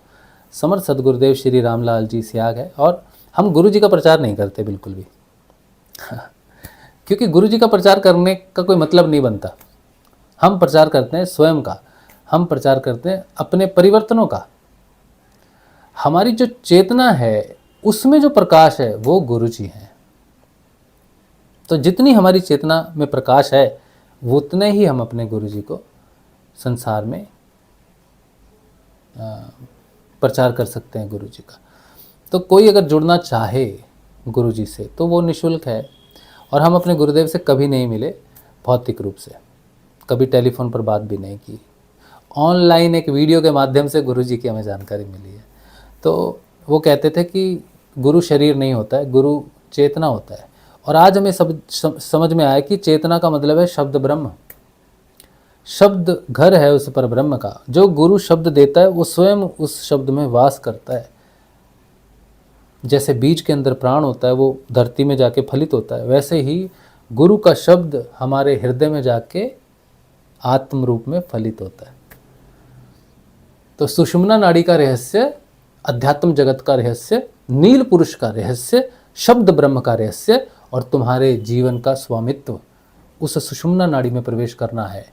[SPEAKER 1] समर्थ सदगुरुदेव श्री रामलाल जी स्याग है। और हम गुरु जी का प्रचार नहीं करते बिल्कुल भी। क्योंकि गुरु जी का प्रचार करने का कोई मतलब नहीं बनता। हम प्रचार करते हैं स्वयं का, हम प्रचार करते हैं अपने परिवर्तनों का। हमारी जो चेतना है उसमें जो प्रकाश है वो गुरु जी हैं। तो जितनी हमारी चेतना में प्रकाश है वो उतने ही हम अपने गुरु जी को संसार में प्रचार कर सकते हैं गुरु जी का। तो कोई अगर जुड़ना चाहे गुरु जी से तो वो निःशुल्क है। और हम अपने गुरुदेव से कभी नहीं मिले भौतिक रूप से, कभी टेलीफोन पर बात भी नहीं की। ऑनलाइन एक वीडियो के माध्यम से गुरु जी की हमें जानकारी मिली है। तो वो कहते थे कि गुरु शरीर नहीं होता है, गुरु चेतना होता है। और आज हमें समझ में आया कि चेतना का मतलब है शब्द ब्रह्म। शब्द घर है उस पर ब्रह्म का। जो गुरु शब्द देता है वो स्वयं उस शब्द में वास करता है। जैसे बीज के अंदर प्राण होता है, वो धरती में जाके फलित होता है, वैसे ही गुरु का शब्द हमारे हृदय में जाके आत्म रूप में फलित होता है। तो सुषुम्ना नाड़ी का रहस्य, अध्यात्म जगत का रहस्य, नील पुरुष का रहस्य, शब्द ब्रह्म का रहस्य और तुम्हारे जीवन का स्वामित्व उस सुषुम्ना नाड़ी में प्रवेश करना है।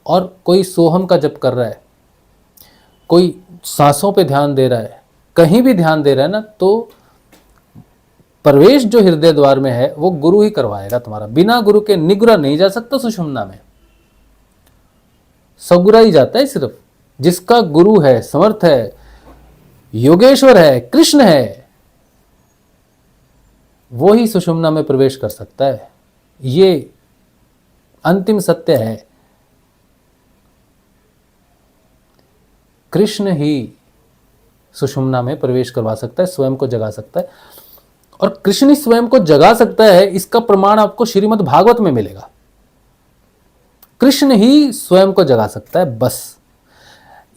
[SPEAKER 1] और कोई सोहम का जप कर रहा है, कोई सांसों पे ध्यान दे रहा है, कहीं भी ध्यान दे रहा है ना, तो प्रवेश जो हृदय द्वार में है वो गुरु ही करवाएगा तुम्हारा। बिना गुरु के निगुरा नहीं जा सकता सुषुम्ना में। सगुरा ही जाता है सिर्फ। जिसका गुरु है, समर्थ है, योगेश्वर है, कृष्ण है, वो ही सुषुम्ना में प्रवेश कर सकता है। ये अंतिम सत्य है। कृष्ण ही सुषुम्ना में प्रवेश करवा सकता है, स्वयं को जगा सकता है। और कृष्ण ही स्वयं को जगा सकता है, इसका प्रमाण आपको श्रीमद् भागवत में मिलेगा। कृष्ण ही स्वयं को जगा सकता है बस।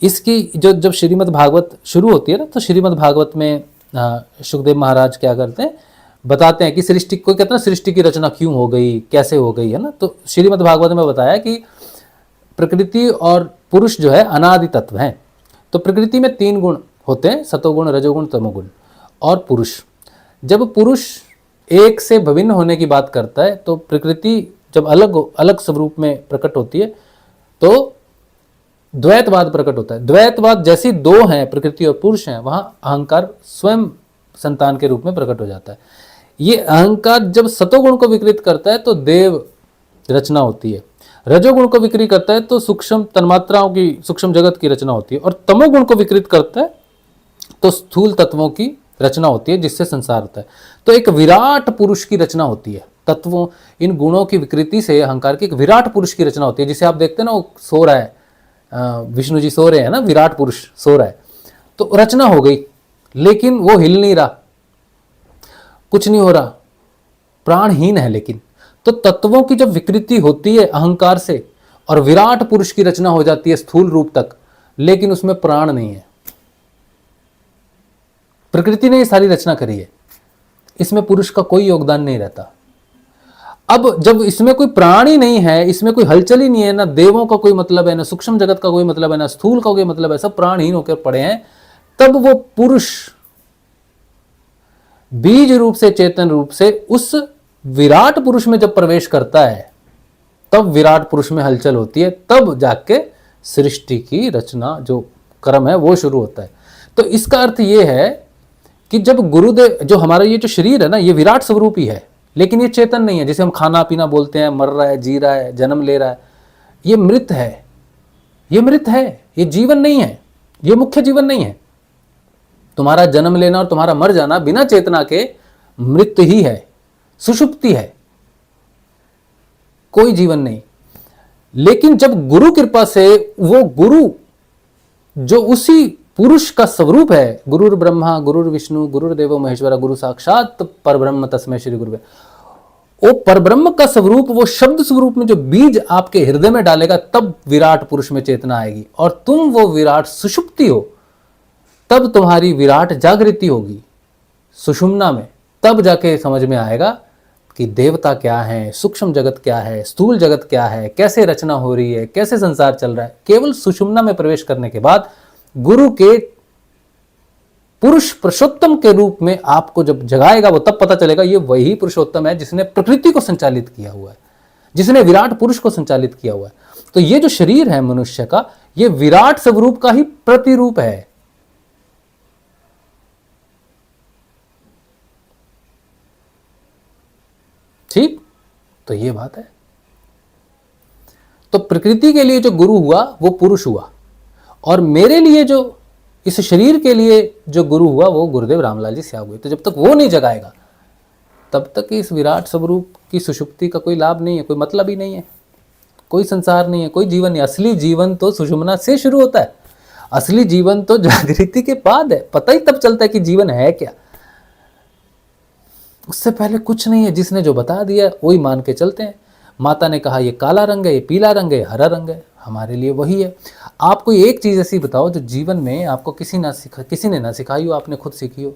[SPEAKER 1] इसकी जब श्रीमद् भागवत शुरू होती है ना, तो श्रीमद् भागवत में सुखदेव महाराज क्या करते हैं, बताते हैं कि सृष्टि, कोई कहता है सृष्टि की रचना क्यों हो गई, कैसे हो गई, है ना। तो श्रीमद् भागवत में बताया कि प्रकृति और पुरुष जो है अनादि तत्व है। तो प्रकृति में 3 गुण होते हैं, सतोगुण, रजोगुण, तमोगुण और पुरुष। जब पुरुष एक से विभिन्न होने की बात करता है तो प्रकृति जब अलग अलग स्वरूप में प्रकट होती है तो द्वैतवाद प्रकट होता है। द्वैतवाद जैसी 2 हैं, प्रकृति और पुरुष हैं, वहां अहंकार स्वयं संतान के रूप में प्रकट हो जाता है। ये अहंकार जब सतोगुण को विकृत करता है तो देव रचना होती है, रजोगुण को विकृत करता है तो सूक्ष्म तन्मात्राओं की, सूक्ष्म जगत की रचना होती है, और तमोगुण को विकृत करता है तो स्थूल तत्वों की रचना होती है जिससे संसार होता है। तो एक विराट पुरुष की रचना होती है, तत्वों, इन गुणों की विकृति से अहंकार की एक विराट पुरुष की रचना होती है। जिसे आप देखते हैं ना, वो सो रहा है, विष्णु जी सो रहे हैं ना, विराट पुरुष सो रहा है, तो रचना हो गई, लेकिन वो हिल नहीं रहा, कुछ नहीं हो रहा, प्राणहीन है। लेकिन तो तत्वों की जब विकृति होती है अहंकार से और विराट पुरुष की रचना हो जाती है स्थूल रूप तक, लेकिन उसमें प्राण नहीं है। प्रकृति ने ये सारी रचना करी है, इसमें पुरुष का कोई योगदान नहीं रहता। अब जब इसमें कोई प्राण ही नहीं है, इसमें कोई हलचल ही नहीं है, ना देवों का कोई मतलब है, ना सूक्ष्म जगत का कोई मतलब है, ना स्थूल का कोई मतलब है, सब प्राणहीन होकर पड़े हैं, तब वो पुरुष बीज रूप से, चेतन रूप से उस विराट पुरुष में जब प्रवेश करता है तब विराट पुरुष में हलचल होती है, तब जाके सृष्टि की रचना जो क्रम है वो शुरू होता है। तो इसका अर्थ ये है कि जब गुरुदेव, जो हमारा ये जो शरीर है ना, ये विराट स्वरूप ही है, लेकिन ये चेतन नहीं है। जिसे हम खाना पीना बोलते हैं, मर रहा है, जी रहा है, जन्म ले रहा है, ये मृत है, ये मृत है, ये जीवन नहीं है, ये मुख्य जीवन नहीं है। तुम्हारा जन्म लेना और तुम्हारा मर जाना बिना चेतना के मृत ही है, सुषुप्ति है, कोई जीवन नहीं। लेकिन जब गुरु कृपा से वो गुरु जो उसी पुरुष का स्वरूप है, गुरुर ब्रह्मा गुरुर विष्णु गुरुर्देवो महेश्वरा गुरु साक्षात परब्रह्म तस्मै श्री गुरुवे, वो परब्रह्म का स्वरूप, वो शब्द स्वरूप में जो बीज आपके हृदय में डालेगा, तब विराट पुरुष में चेतना आएगी और तुम वो विराट सुषुप्ति हो। तब तुम्हारी विराट जागृति होगी सुषुम्ना में, तब जाके समझ में आएगा कि देवता क्या है, सूक्ष्म जगत क्या है, स्थूल जगत क्या है, कैसे रचना हो रही है, कैसे संसार चल रहा है। केवल सुषुम्ना में प्रवेश करने के बाद गुरु के पुरुष पुरुषोत्तम के रूप में आपको जब जगाएगा, वो तब पता चलेगा ये वही पुरुषोत्तम है जिसने प्रकृति को संचालित किया हुआ है, जिसने विराट पुरुष को संचालित किया हुआ है। तो ये जो शरीर है मनुष्य का, ये विराट स्वरूप का ही प्रतिरूप है। ठीक, तो ये बात है। तो प्रकृति के लिए जो गुरु हुआ वो पुरुष हुआ, और मेरे लिए जो इस शरीर के लिए जो गुरु हुआ वो गुरुदेव रामलाल जी स्याग हुए। तो जब तक वो नहीं जगाएगा तब तक इस विराट स्वरूप की सुषुप्ति का कोई लाभ नहीं है, कोई मतलब ही नहीं है, कोई संसार नहीं है, कोई जीवन नहीं। असली जीवन तो सुषुम्ना से शुरू होता है, असली जीवन तो जागृति के बाद है। पता ही तब चलता है कि जीवन है क्या, उससे पहले कुछ नहीं है। जिसने जो बता दिया वही मान के चलते हैं। माता ने कहा ये काला रंग है, ये पीला रंग है, हरा रंग है, हमारे लिए वही है। आप कोई एक चीज ऐसी बताओ जो जीवन में आपको किसी ने ना सिखाई हो, आपने खुद सीखी हो।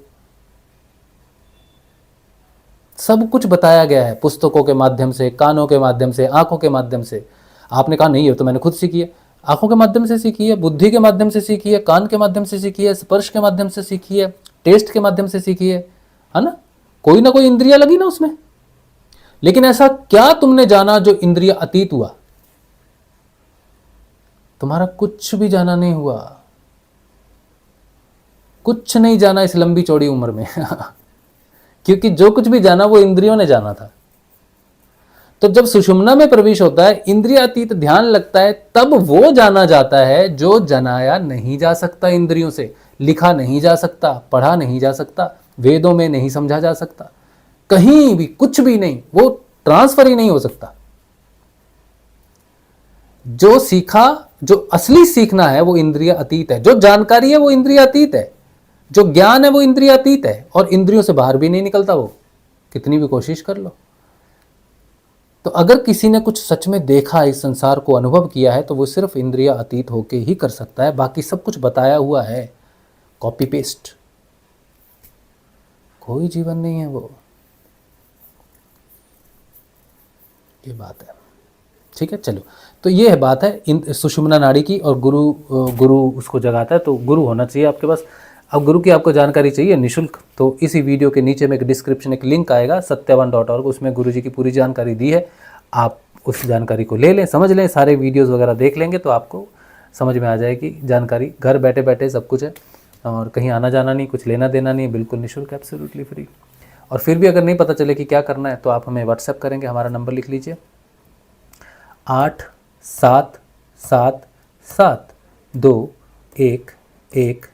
[SPEAKER 1] सब कुछ बताया गया है पुस्तकों के माध्यम से, कानों के माध्यम से, आंखों के माध्यम से। आपने कहा नहीं, ये तो मैंने खुद सीखी है। आंखों के माध्यम से सीखी है, बुद्धि के माध्यम से सीखी है, कान के माध्यम से सीखी है, स्पर्श के माध्यम से सीखी है, टेस्ट के माध्यम से सीखी है ना। कोई ना कोई इंद्रिया लगी ना उसमें। लेकिन ऐसा क्या तुमने जाना जो इंद्रिया अतीत हुआ? तुम्हारा कुछ भी जाना नहीं हुआ, कुछ नहीं जाना इस लंबी चौड़ी उम्र में क्योंकि जो कुछ भी जाना वो इंद्रियों ने जाना था। तो जब सुषुम्ना में प्रवेश होता है, इंद्रियातीत ध्यान लगता है, तब वो जाना जाता है जो जनाया नहीं जा सकता इंद्रियों से, लिखा नहीं जा सकता, पढ़ा नहीं जा सकता, वेदों में नहीं समझा जा सकता, कहीं भी कुछ भी नहीं, वो ट्रांसफर ही नहीं हो सकता। जो सीखा, जो असली सीखना है वो इंद्रिय अतीत है, जो जानकारी है वो इंद्रिय अतीत है, जो ज्ञान है वो इंद्रिय अतीत है, और इंद्रियों से बाहर भी नहीं निकलता वो, कितनी भी कोशिश कर लो। तो अगर किसी ने कुछ सच में देखा, इस संसार को अनुभव किया है, तो वो सिर्फ इंद्रिय अतीत होके ही कर सकता है। बाकी सब कुछ बताया हुआ है, कॉपी पेस्ट, कोई जीवन नहीं है वो। ये बात है। ठीक है, चलो। तो ये है बात है इन सुषुम्ना नाड़ी की, और गुरु उसको जगाता है, तो गुरु होना चाहिए आपके पास। अब गुरु की आपको जानकारी चाहिए निःशुल्क, तो इसी वीडियो के नीचे में एक डिस्क्रिप्शन एक लिंक आएगा satyavan.org, उसमें गुरु जी की पूरी जानकारी दी है। आप उस जानकारी को ले लें, समझ लें, सारे वीडियोज़ वगैरह देख लेंगे तो आपको समझ में आ जाएगी जानकारी। घर बैठे बैठे सब कुछ है, और कहीं आना जाना नहीं, कुछ लेना देना नहीं, बिल्कुल निःशुल्क, एब्सोल्युटली फ्री। और फिर भी अगर नहीं पता चले कि क्या करना है तो आप हमें व्हाट्सएप करेंगे, हमारा नंबर लिख लीजिए 8777211139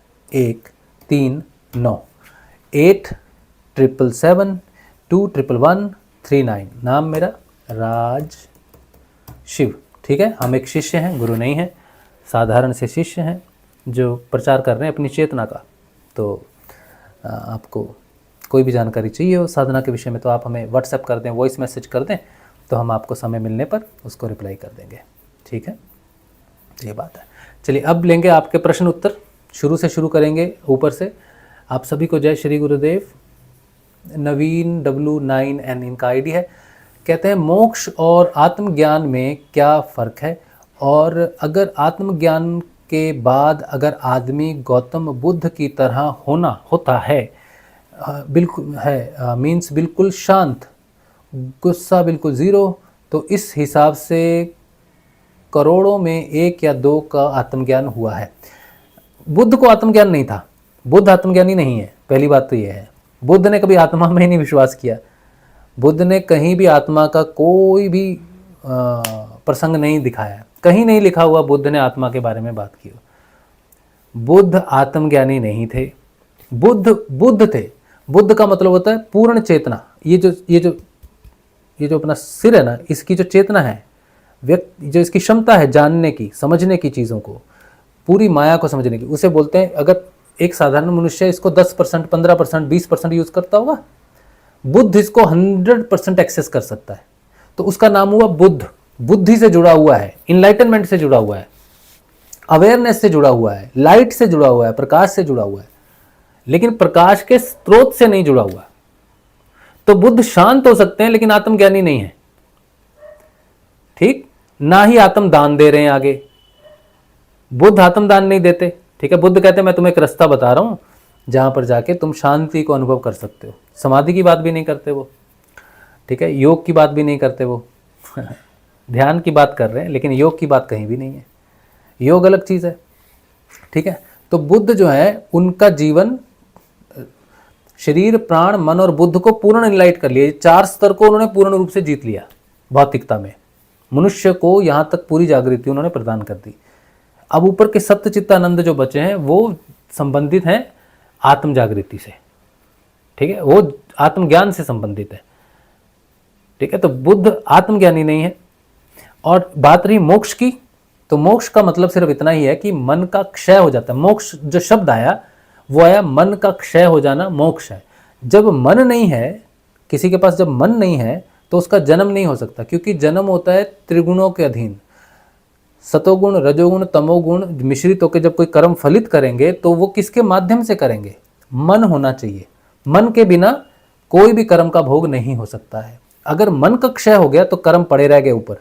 [SPEAKER 1] 8777211139। नाम मेरा राज शिव। ठीक है, हम एक शिष्य हैं, गुरु नहीं हैं, साधारण से शिष्य हैं जो प्रचार कर रहे हैं अपनी चेतना का। तो आपको कोई भी जानकारी चाहिए हो साधना के विषय में तो आप हमें व्हाट्सएप कर दें, वॉइस मैसेज कर दें, तो हम आपको समय मिलने पर उसको रिप्लाई कर देंगे। ठीक है, ये बात है। चलिए अब लेंगे आपके प्रश्न उत्तर, शुरू से शुरू करेंगे ऊपर से। आप सभी को जय श्री गुरुदेव। नवीन W9N इनका आईडी है। कहते हैं मोक्ष और आत्मज्ञान में क्या फ़र्क है, और अगर आत्मज्ञान के बाद अगर आदमी गौतम बुद्ध की तरह होता है, बिल्कुल है, मीन्स बिल्कुल शांत, गुस्सा बिल्कुल ज़ीरो, तो इस हिसाब से करोड़ों में 1 या 2 का आत्मज्ञान हुआ है। बुद्ध को आत्मज्ञान नहीं था, बुद्ध आत्मज्ञानी नहीं है। पहली बात तो ये है, बुद्ध ने कभी आत्मा में ही नहीं विश्वास किया। बुद्ध ने कहीं भी आत्मा का कोई भी प्रसंग नहीं दिखाया, कहीं नहीं लिखा हुआ बुद्ध ने आत्मा के बारे में बात की। बुद्ध आत्मज्ञानी नहीं थे, बुद्ध थे। बुद्ध का मतलब होता है पूर्ण चेतना। ये जो अपना सिर है ना, इसकी जो चेतना है, व्यक्ति जो इसकी क्षमता है जानने की, समझने की, चीज़ों को, पूरी माया को समझने की, उसे बोलते हैं। अगर एक साधारण मनुष्य इसको 10%, 15%, 20% यूज़ करता होगा, बुद्ध इसको 100% एक्सेस कर सकता है, तो उसका नाम हुआ बुद्ध। बुद्धि से जुड़ा हुआ है, इनलाइटनमेंट से जुड़ा हुआ है, अवेयरनेस से जुड़ा हुआ है, लाइट से जुड़ा हुआ है, प्रकाश से जुड़ा हुआ है, लेकिन प्रकाश के स्रोत से नहीं जुड़ा हुआ। तो बुद्ध शांत हो सकते हैं लेकिन आत्मज्ञानी नहीं है। ठीक, ना ही आत्मदान दे रहे हैं आगे, बुद्ध आत्मदान नहीं देते। ठीक है, बुद्ध कहते हैं मैं तुम्हें एक रास्ता बता रहा हूं जहां पर जाके तुम शांति को अनुभव कर सकते हो। समाधि की बात भी नहीं करते वो। ठीक है, योग की बात भी नहीं करते वो ध्यान की बात कर रहे हैं, लेकिन योग की बात कहीं भी नहीं है। योग अलग चीज़ है। ठीक है, तो बुद्ध जो है उनका जीवन शरीर, प्राण, मन और बुद्ध को पूर्ण इनलाइट कर लिया। 4 स्तर को उन्होंने पूर्ण रूप से जीत लिया। भौतिकता में मनुष्य को यहाँ तक पूरी जागृति उन्होंने प्रदान कर दी। अब ऊपर के सत्य चित्तानंद जो बचे हैं वो संबंधित हैं आत्म जागृति से। ठीक है, वो आत्मज्ञान से संबंधित है। ठीक है, तो बुद्ध आत्मज्ञानी नहीं है। और बात रही मोक्ष की, तो मोक्ष का मतलब सिर्फ इतना ही है कि मन का क्षय हो जाता है। मोक्ष जो शब्द आया वो आया मन का क्षय हो जाना, मोक्ष है। जब मन नहीं है किसी के पास, जब मन नहीं है तो उसका जन्म नहीं हो सकता, क्योंकि जन्म होता है त्रिगुणों के अधीन। सतोगुण, रजोगुण, तमोगुण मिश्रित होकर जब कोई कर्म फलित करेंगे तो वो किसके माध्यम से करेंगे? मन होना चाहिए। मन के बिना कोई भी कर्म का भोग नहीं हो सकता है। अगर मन का क्षय हो गया तो कर्म पड़े रह गए ऊपर,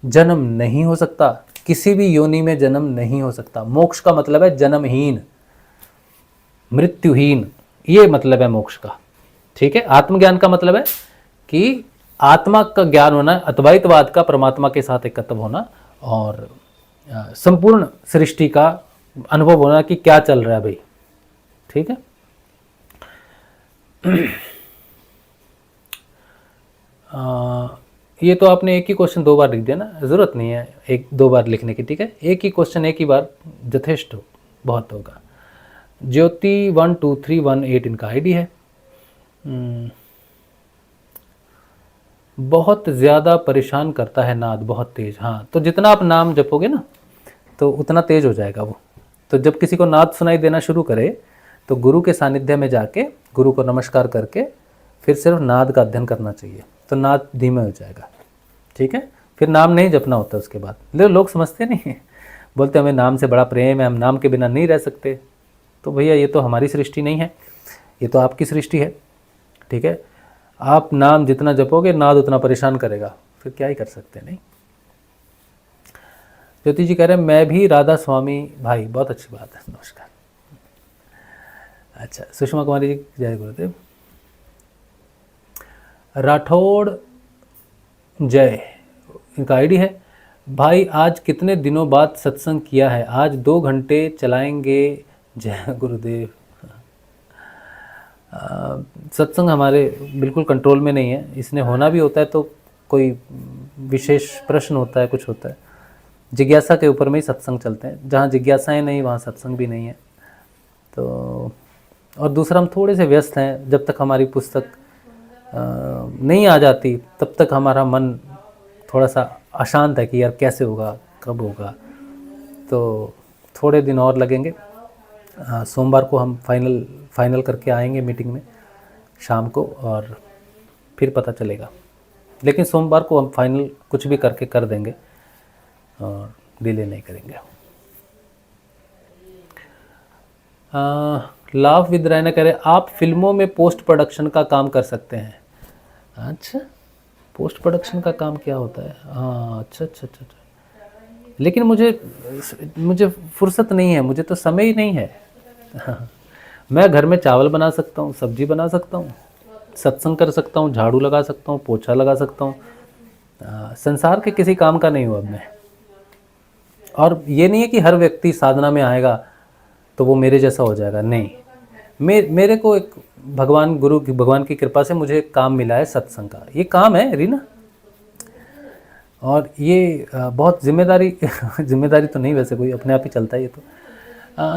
[SPEAKER 1] जन्म नहीं हो सकता, किसी भी योनि में जन्म नहीं हो सकता। मोक्ष का मतलब है जन्महीन, मृत्युहीन, ये मतलब है मोक्ष का। ठीक है, आत्मज्ञान का मतलब है कि आत्मा का ज्ञान होना, अद्वैतवाद का, परमात्मा के साथ एकत्व होना, और संपूर्ण सृष्टि का अनुभव होना कि क्या चल रहा है भाई। ठीक है, ये तो आपने एक ही क्वेश्चन 2 बार लिख दिया ना, ज़रूरत नहीं है 1-2 बार लिखने की। ठीक है, एक ही क्वेश्चन एक ही बार यथेष्ट हो, बहुत होगा। ज्योति 12318 इनका आईडी है। बहुत ज़्यादा परेशान करता है नाद, बहुत तेज। हाँ, तो जितना आप नाम जपोगे ना तो उतना तेज हो जाएगा वो। तो जब किसी को नाद सुनाई देना शुरू करे तो गुरु के सानिध्य में जाके गुरु को नमस्कार करके फिर सिर्फ नाद का अध्ययन करना चाहिए, तो नाद धीमे हो जाएगा। ठीक है, फिर नाम नहीं जपना होता उसके बाद। लोग समझते नहीं हैं, बोलते हमें नाम से बड़ा प्रेम है, हम नाम के बिना नहीं रह सकते। तो भैया ये तो हमारी सृष्टि नहीं है, ये तो आपकी सृष्टि है। ठीक है, आप नाम जितना जपोगे नाद उतना परेशान करेगा, फिर क्या ही कर सकते हैं। नहीं, ज्योति जी कह रहे हैं मैं भी राधा स्वामी भाई, बहुत अच्छी बात है, नमस्कार। अच्छा, सुषमा कुमारी जी जय गुरुदेव। राठौड़ जय, इनका आईडी है, भाई आज कितने दिनों बाद सत्संग किया है, आज 2 घंटे चलाएंगे, जय गुरुदेव। सत्संग हमारे बिल्कुल कंट्रोल में नहीं है, इसने होना भी होता है तो कोई विशेष प्रश्न होता है, कुछ होता है, जिज्ञासा के ऊपर में ही सत्संग चलते हैं, जहाँ जिज्ञासाएं नहीं वहाँ सत्संग भी नहीं है। तो और दूसरा हम थोड़े से व्यस्त हैं, जब तक हमारी पुस्तक नहीं आ जाती तब तक हमारा मन थोड़ा सा अशांत है कि यार कैसे होगा, कब होगा, तो थोड़े दिन और लगेंगे। सोमवार को हम फाइनल करके आएंगे मीटिंग में शाम को, और फिर पता चलेगा, लेकिन सोमवार को हम फाइनल कुछ भी करके कर देंगे और डिले नहीं करेंगे। लाभ विद रैना कह रहे आप फिल्मों में पोस्ट प्रोडक्शन का काम कर सकते हैं। अच्छा, पोस्ट प्रोडक्शन का काम क्या होता है? हाँ, अच्छा अच्छा अच्छा अच्छा, लेकिन मुझे फुर्सत नहीं है, मुझे तो समय ही नहीं है। मैं घर में चावल बना सकता हूँ, सब्जी बना सकता हूँ, सत्संग कर सकता हूँ, झाड़ू लगा सकता हूँ, पोछा लगा सकता हूँ, संसार के किसी काम का नहीं हूँ अब मैं। और ये नहीं है कि हर व्यक्ति साधना में आएगा तो वो मेरे जैसा हो जाएगा, नहीं। मेरे को एक भगवान की कृपा से मुझे काम मिला है सत्संग का, ये काम है रीना, और ये बहुत जिम्मेदारी जिम्मेदारी तो नहीं, वैसे कोई अपने आप ही चलता है ये तो,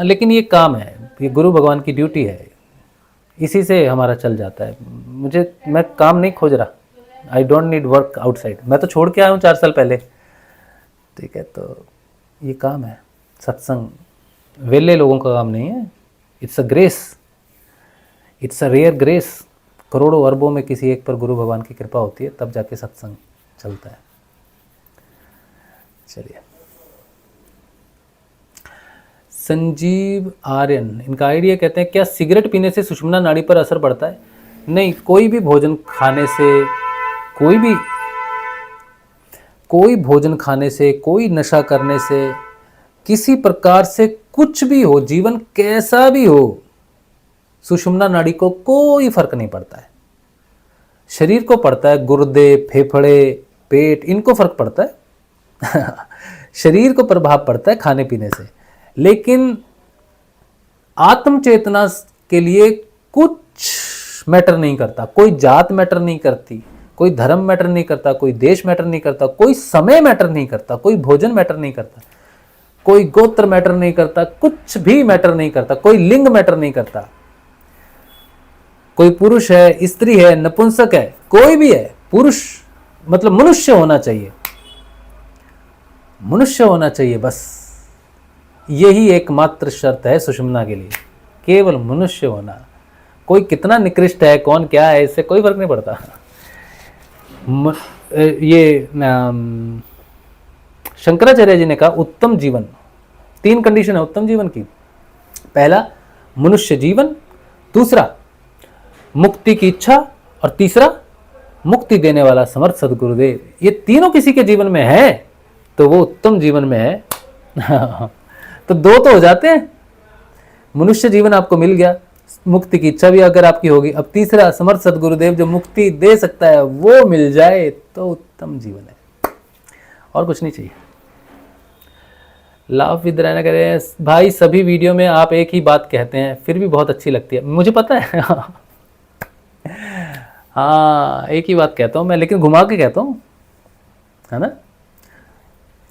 [SPEAKER 1] लेकिन ये काम है, ये गुरु भगवान की ड्यूटी है, इसी से हमारा चल जाता है। मैं काम नहीं खोज रहा, I don't need work outside, मैं तो छोड़ के आया हूँ 4 साल पहले, ठीक है। तो ये काम है सत्संग, वेले लोगों का काम नहीं है, it's a grace, it's a rare grace. करोड़ों अरबों में किसी एक पर गुरु भगवान की कृपा होती है, तब जाके सत्संग चलता है। चलिए, संजीव आर्यन, इनका आइडिया कहते हैं क्या सिगरेट पीने से सुषुम्ना नाड़ी पर असर पड़ता है? नहीं, कोई भी भोजन खाने से, कोई भोजन खाने से, कोई नशा करने से, किसी प्रकार से कुछ भी हो, जीवन कैसा भी हो, सुषुम्ना नाड़ी को कोई फर्क नहीं पड़ता है। शरीर को पड़ता है, गुर्दे, फेफड़े, पेट, इनको फर्क पड़ता है शरीर को प्रभाव पड़ता है खाने पीने से, लेकिन आत्म चेतना के लिए कुछ मैटर नहीं करता। कोई जात मैटर नहीं करती, कोई धर्म मैटर नहीं करता, कोई देश मैटर नहीं करता, कोई समय मैटर नहीं करता, कोई भोजन मैटर नहीं करता, कोई गोत्र मैटर नहीं करता, कुछ भी मैटर नहीं करता, कोई लिंग मैटर नहीं करता, कोई पुरुष है, स्त्री है, नपुंसक है, कोई भी है, पुरुष मतलब मनुष्य होना चाहिए, मनुष्य होना चाहिए, बस यही एकमात्र शर्त है सुषुम्ना के लिए, केवल मनुष्य होना। कोई कितना निकृष्ट है, कौन क्या है, इससे कोई फर्क नहीं पड़ता। ये शंकराचार्य जी ने कहा उत्तम जीवन, 3 कंडीशन है उत्तम जीवन की। पहला मनुष्य जीवन, दूसरा मुक्ति की इच्छा, और तीसरा मुक्ति देने वाला समर्थ सदगुरुदेव। ये तीनों किसी के जीवन में है तो वो उत्तम जीवन में है तो 2 तो हो जाते हैं, मनुष्य जीवन आपको मिल गया, मुक्ति की इच्छा भी अगर आपकी होगी, अब तीसरा समर्थ सदगुरुदेव जो मुक्ति दे सकता है वो मिल जाए तो उत्तम जीवन है, और कुछ नहीं चाहिए। लाभ विद रैना कह रहे हैं भाई सभी वीडियो में आप एक ही बात कहते हैं, फिर भी बहुत अच्छी लगती है, मुझे पता है हाँ, एक ही बात कहता हूँ मैं, लेकिन घुमा के कहता हूँ, है ना,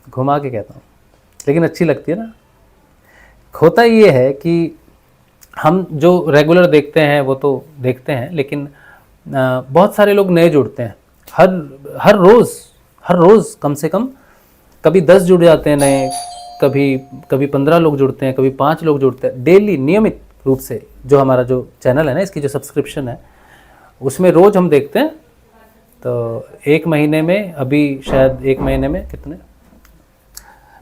[SPEAKER 1] घुमा के कहता हूँ, लेकिन अच्छी लगती है ना। होता ये है कि हम जो रेगुलर देखते हैं वो तो देखते हैं, लेकिन बहुत सारे लोग नए जुड़ते हैं, हर रोज़ कम से कम कभी 10 जुड़ जाते हैं नए, कभी 15 लोग जुड़ते हैं, कभी 5 लोग जुड़ते हैं डेली नियमित रूप से। जो हमारा जो चैनल है ना, इसकी जो सब्सक्रिप्शन है उसमें रोज़ हम देखते हैं। तो 1 महीने में, अभी शायद 1 महीने में कितने,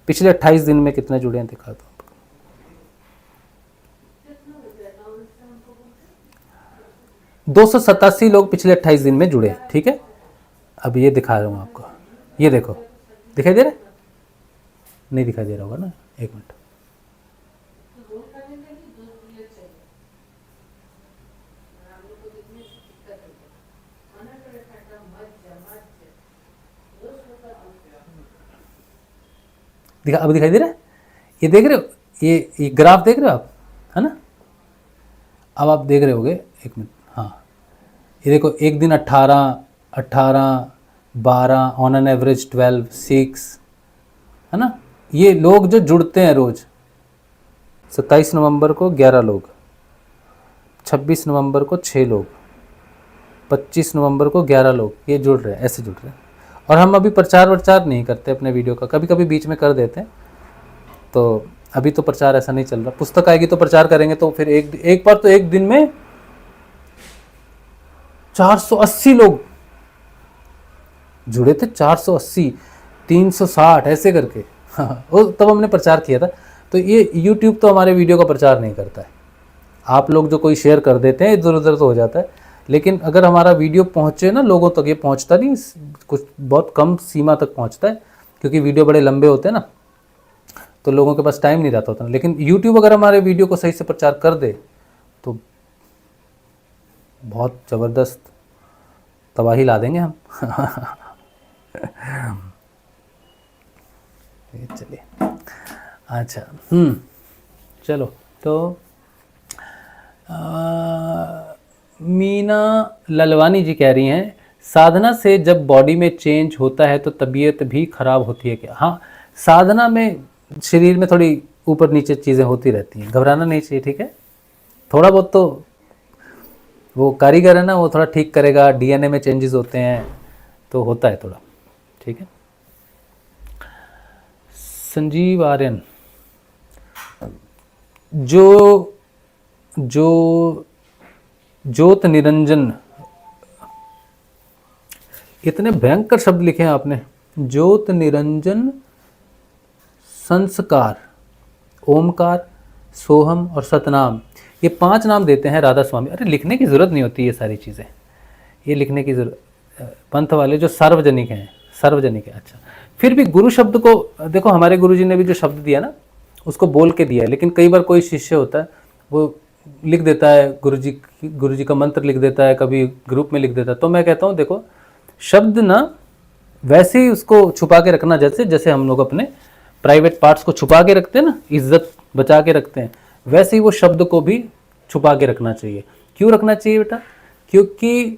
[SPEAKER 1] पिछले 28 दिन में कितने जुड़े हैं दिखा दो। 287 लोग पिछले 28 दिन में जुड़े, ठीक है। अब ये दिखा रहा हूँ आपको, ये देखो, दिखाई दे रहा है, नहीं दिखाई दे रहा होगा ना, एक मिनट। अब दिखाई दे रहा है, ये देख रहे हो, ये ग्राफ देख रहे हो आप, है ना। अब आप देख रहे होगे, एक मिनट, हाँ ये देखो, एक दिन 18, 12, ऑन एन एवरेज 12, 6, है ना। ये लोग जो जुड़ते हैं रोज, 27 नवंबर को 11 लोग, 26 नवंबर को 6 लोग, 25 नवंबर को 11 लोग, ये जुड़ रहे हैं, ऐसे जुड़ रहे हैं। और हम अभी प्रचार नहीं करते अपने वीडियो का, कभी कभी बीच में कर देते हैं, तो अभी तो प्रचार ऐसा नहीं चल रहा। पुस्तक आएगी तो प्रचार करेंगे, तो फिर एक बार तो एक दिन में 480 लोग जुड़े थे, 480, 360 ऐसे करके। हाँ, वो तब हमने प्रचार किया था। तो ये YouTube तो हमारे वीडियो का प्रचार नहीं करता है। आप लोग जो कोई शेयर कर देते हैं इधर उधर तो हो जाता है, लेकिन अगर हमारा वीडियो पहुंचे ना लोगों तक, ये पहुंचता नहीं, कुछ बहुत कम सीमा तक पहुंचता है, क्योंकि वीडियो बड़े लंबे होते हैं ना, तो लोगों के पास टाइम नहीं रहता होता। लेकिन YouTube अगर हमारे वीडियो को सही से प्रचार कर दे तो बहुत ज़बरदस्त तबाही ला देंगे हम। चलिए, अच्छा, चलो, तो मीना ललवानी जी कह रही हैं, साधना से जब बॉडी में चेंज होता है तो तबीयत भी खराब होती है क्या? हाँ, साधना में शरीर में थोड़ी ऊपर नीचे चीज़ें होती रहती हैं, घबराना नहीं चाहिए, ठीक है। थोड़ा बहुत तो वो कारीगर है ना, वो थोड़ा ठीक करेगा, DNA में चेंजेस होते हैं तो होता है थोड़ा, ठीक है। संजीव आर्यन, जो ज्योत निरंजन, इतने भयंकर शब्द लिखे हैं आपने, ज्योत निरंजन, संस्कार, ओमकार, सोहम और सतनाम, ये 5 नाम देते हैं राधा स्वामी। अरे लिखने की ज़रूरत नहीं होती ये सारी चीज़ें, ये लिखने की ज़रूरत, पंथ वाले जो सार्वजनिक हैं, सार्वजनिक है। अच्छा, फिर भी गुरु शब्द को देखो, हमारे गुरु जी ने भी जो शब्द दिया ना, उसको बोल के दिया है। लेकिन कई बार कोई शिष्य होता है, वो लिख देता है, गुरु जी का मंत्र लिख देता है, कभी ग्रुप में लिख देता है। तो मैं कहता हूँ देखो, शब्द ना वैसे ही उसको छुपा के रखना, जैसे जैसे हम लोग अपने प्राइवेट पार्ट्स को छुपा के रखते हैं ना, इज्जत बचा के रखते हैं, वैसे ही वो शब्द को भी छुपा के रखना चाहिए। क्यों रखना चाहिए बेटा? क्योंकि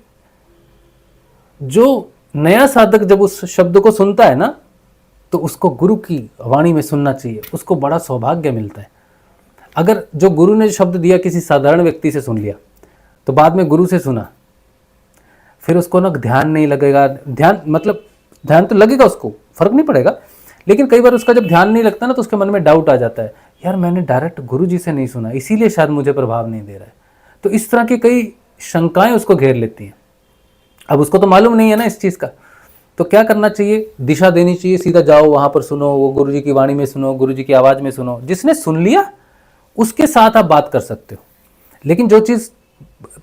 [SPEAKER 1] जो नया साधक जब उस शब्द को सुनता है ना, तो उसको गुरु की वाणी में सुनना चाहिए, उसको बड़ा सौभाग्य मिलता है। अगर जो गुरु ने शब्द दिया किसी साधारण व्यक्ति से सुन लिया, तो बाद में गुरु से सुना, फिर उसको ना ध्यान नहीं लगेगा, ध्यान तो लगेगा, उसको फर्क नहीं पड़ेगा, लेकिन कई बार उसका जब ध्यान नहीं लगता ना, तो उसके मन में डाउट आ जाता है, यार मैंने डायरेक्ट गुरु जी से नहीं सुना, इसीलिए शायद मुझे प्रभाव नहीं दे रहा है। तो इस तरह की कई शंकाएं उसको घेर लेती हैं। अब उसको तो मालूम नहीं है ना इस चीज़ का, तो क्या करना चाहिए? दिशा देनी चाहिए, सीधा जाओ वहाँ पर सुनो, वो गुरु जी की वाणी में सुनो, गुरु जी की आवाज़ में सुनो। जिसने सुन लिया उसके साथ आप बात कर सकते हो, लेकिन जो चीज़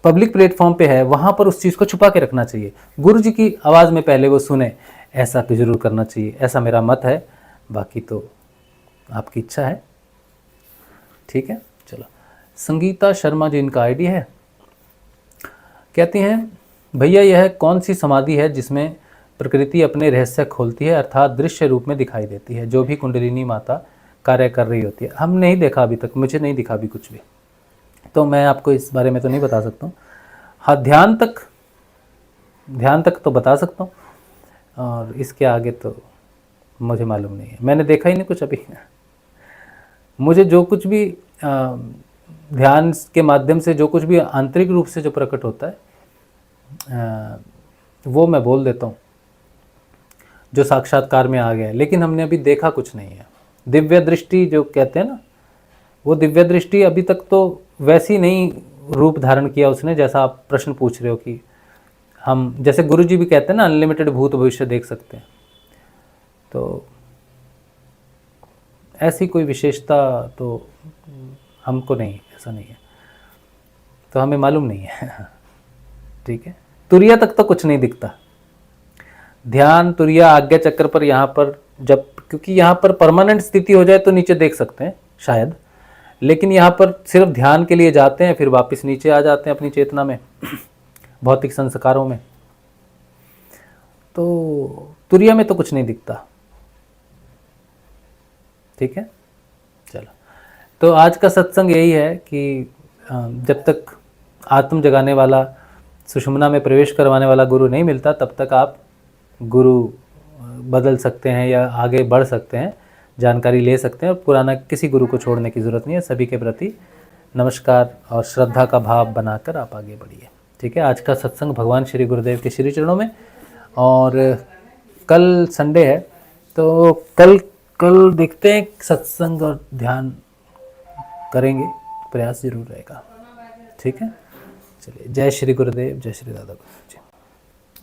[SPEAKER 1] पब्लिक प्लेटफॉर्म पे है वहाँ पर उस चीज़ को छुपा के रखना चाहिए। गुरु जी की आवाज़ में पहले वो सुने, ऐसा तो ज़रूर करना चाहिए, ऐसा मेरा मत है। बाकी तो आपकी इच्छा है, ठीक है। चलो, संगीता शर्मा जी इनका आईडी है, कहती हैं भैया यह कौन सी समाधि है जिसमें प्रकृति अपने रहस्य खोलती है, अर्थात दृश्य रूप में दिखाई देती है, जो भी कुंडलिनी माता कार्य कर रही होती है? हम नहीं देखा अभी तक, मुझे नहीं दिखा अभी कुछ भी, तो मैं आपको इस बारे में तो नहीं बता सकता हूँ। हाँ, ध्यान तक तो बता सकता हूँ, और इसके आगे तो मुझे मालूम नहीं है, मैंने देखा ही नहीं कुछ अभी। मुझे जो कुछ भी ध्यान के माध्यम से जो कुछ भी आंतरिक रूप से जो प्रकट होता है वो मैं बोल देता हूँ, जो साक्षात्कार में आ गया है, लेकिन हमने अभी देखा कुछ नहीं है। दिव्य दृष्टि जो कहते हैं ना, वो दिव्य दृष्टि अभी तक तो वैसी नहीं रूप धारण किया उसने, जैसा आप प्रश्न पूछ रहे हो कि हम, जैसे गुरु जी भी कहते हैं ना, अनलिमिटेड भूत भविष्य देख सकते हैं, तो ऐसी कोई विशेषता तो हमको नहीं, ऐसा नहीं है, तो हमें मालूम नहीं है। ठीक है, तुरिया तक तो कुछ नहीं दिखता। ध्यान, तुरिया, आज्ञा चक्र पर यहाँ पर जब क्योंकि यहाँ पर परमानेंट स्थिति हो जाए तो नीचे देख सकते हैं शायद, लेकिन यहाँ पर सिर्फ ध्यान के लिए जाते हैं, फिर वापस नीचे आ जाते हैं अपनी चेतना में, भौतिक संस्कारों में। तो तुरिया में तो कुछ नहीं दिखता। ठीक है, चलो। तो आज का सत्संग यही है कि जब तक आत्म जगाने वाला, सुषुम्ना में प्रवेश करवाने वाला गुरु नहीं मिलता, तब तक आप गुरु बदल सकते हैं या आगे बढ़ सकते हैं, जानकारी ले सकते हैं, और पुराना किसी गुरु को छोड़ने की ज़रूरत नहीं है। सभी के प्रति नमस्कार और श्रद्धा का भाव बनाकर आप आगे बढ़िए। ठीक है, आज का सत्संग भगवान श्री गुरुदेव के श्री चरणों में। और कल संडे है, तो कल देखते हैं सत्संग और ध्यान करेंगे, प्रयास जरूर रहेगा। ठीक है, चलिए, जय श्री गुरुदेव, जय श्री दादा गुरु।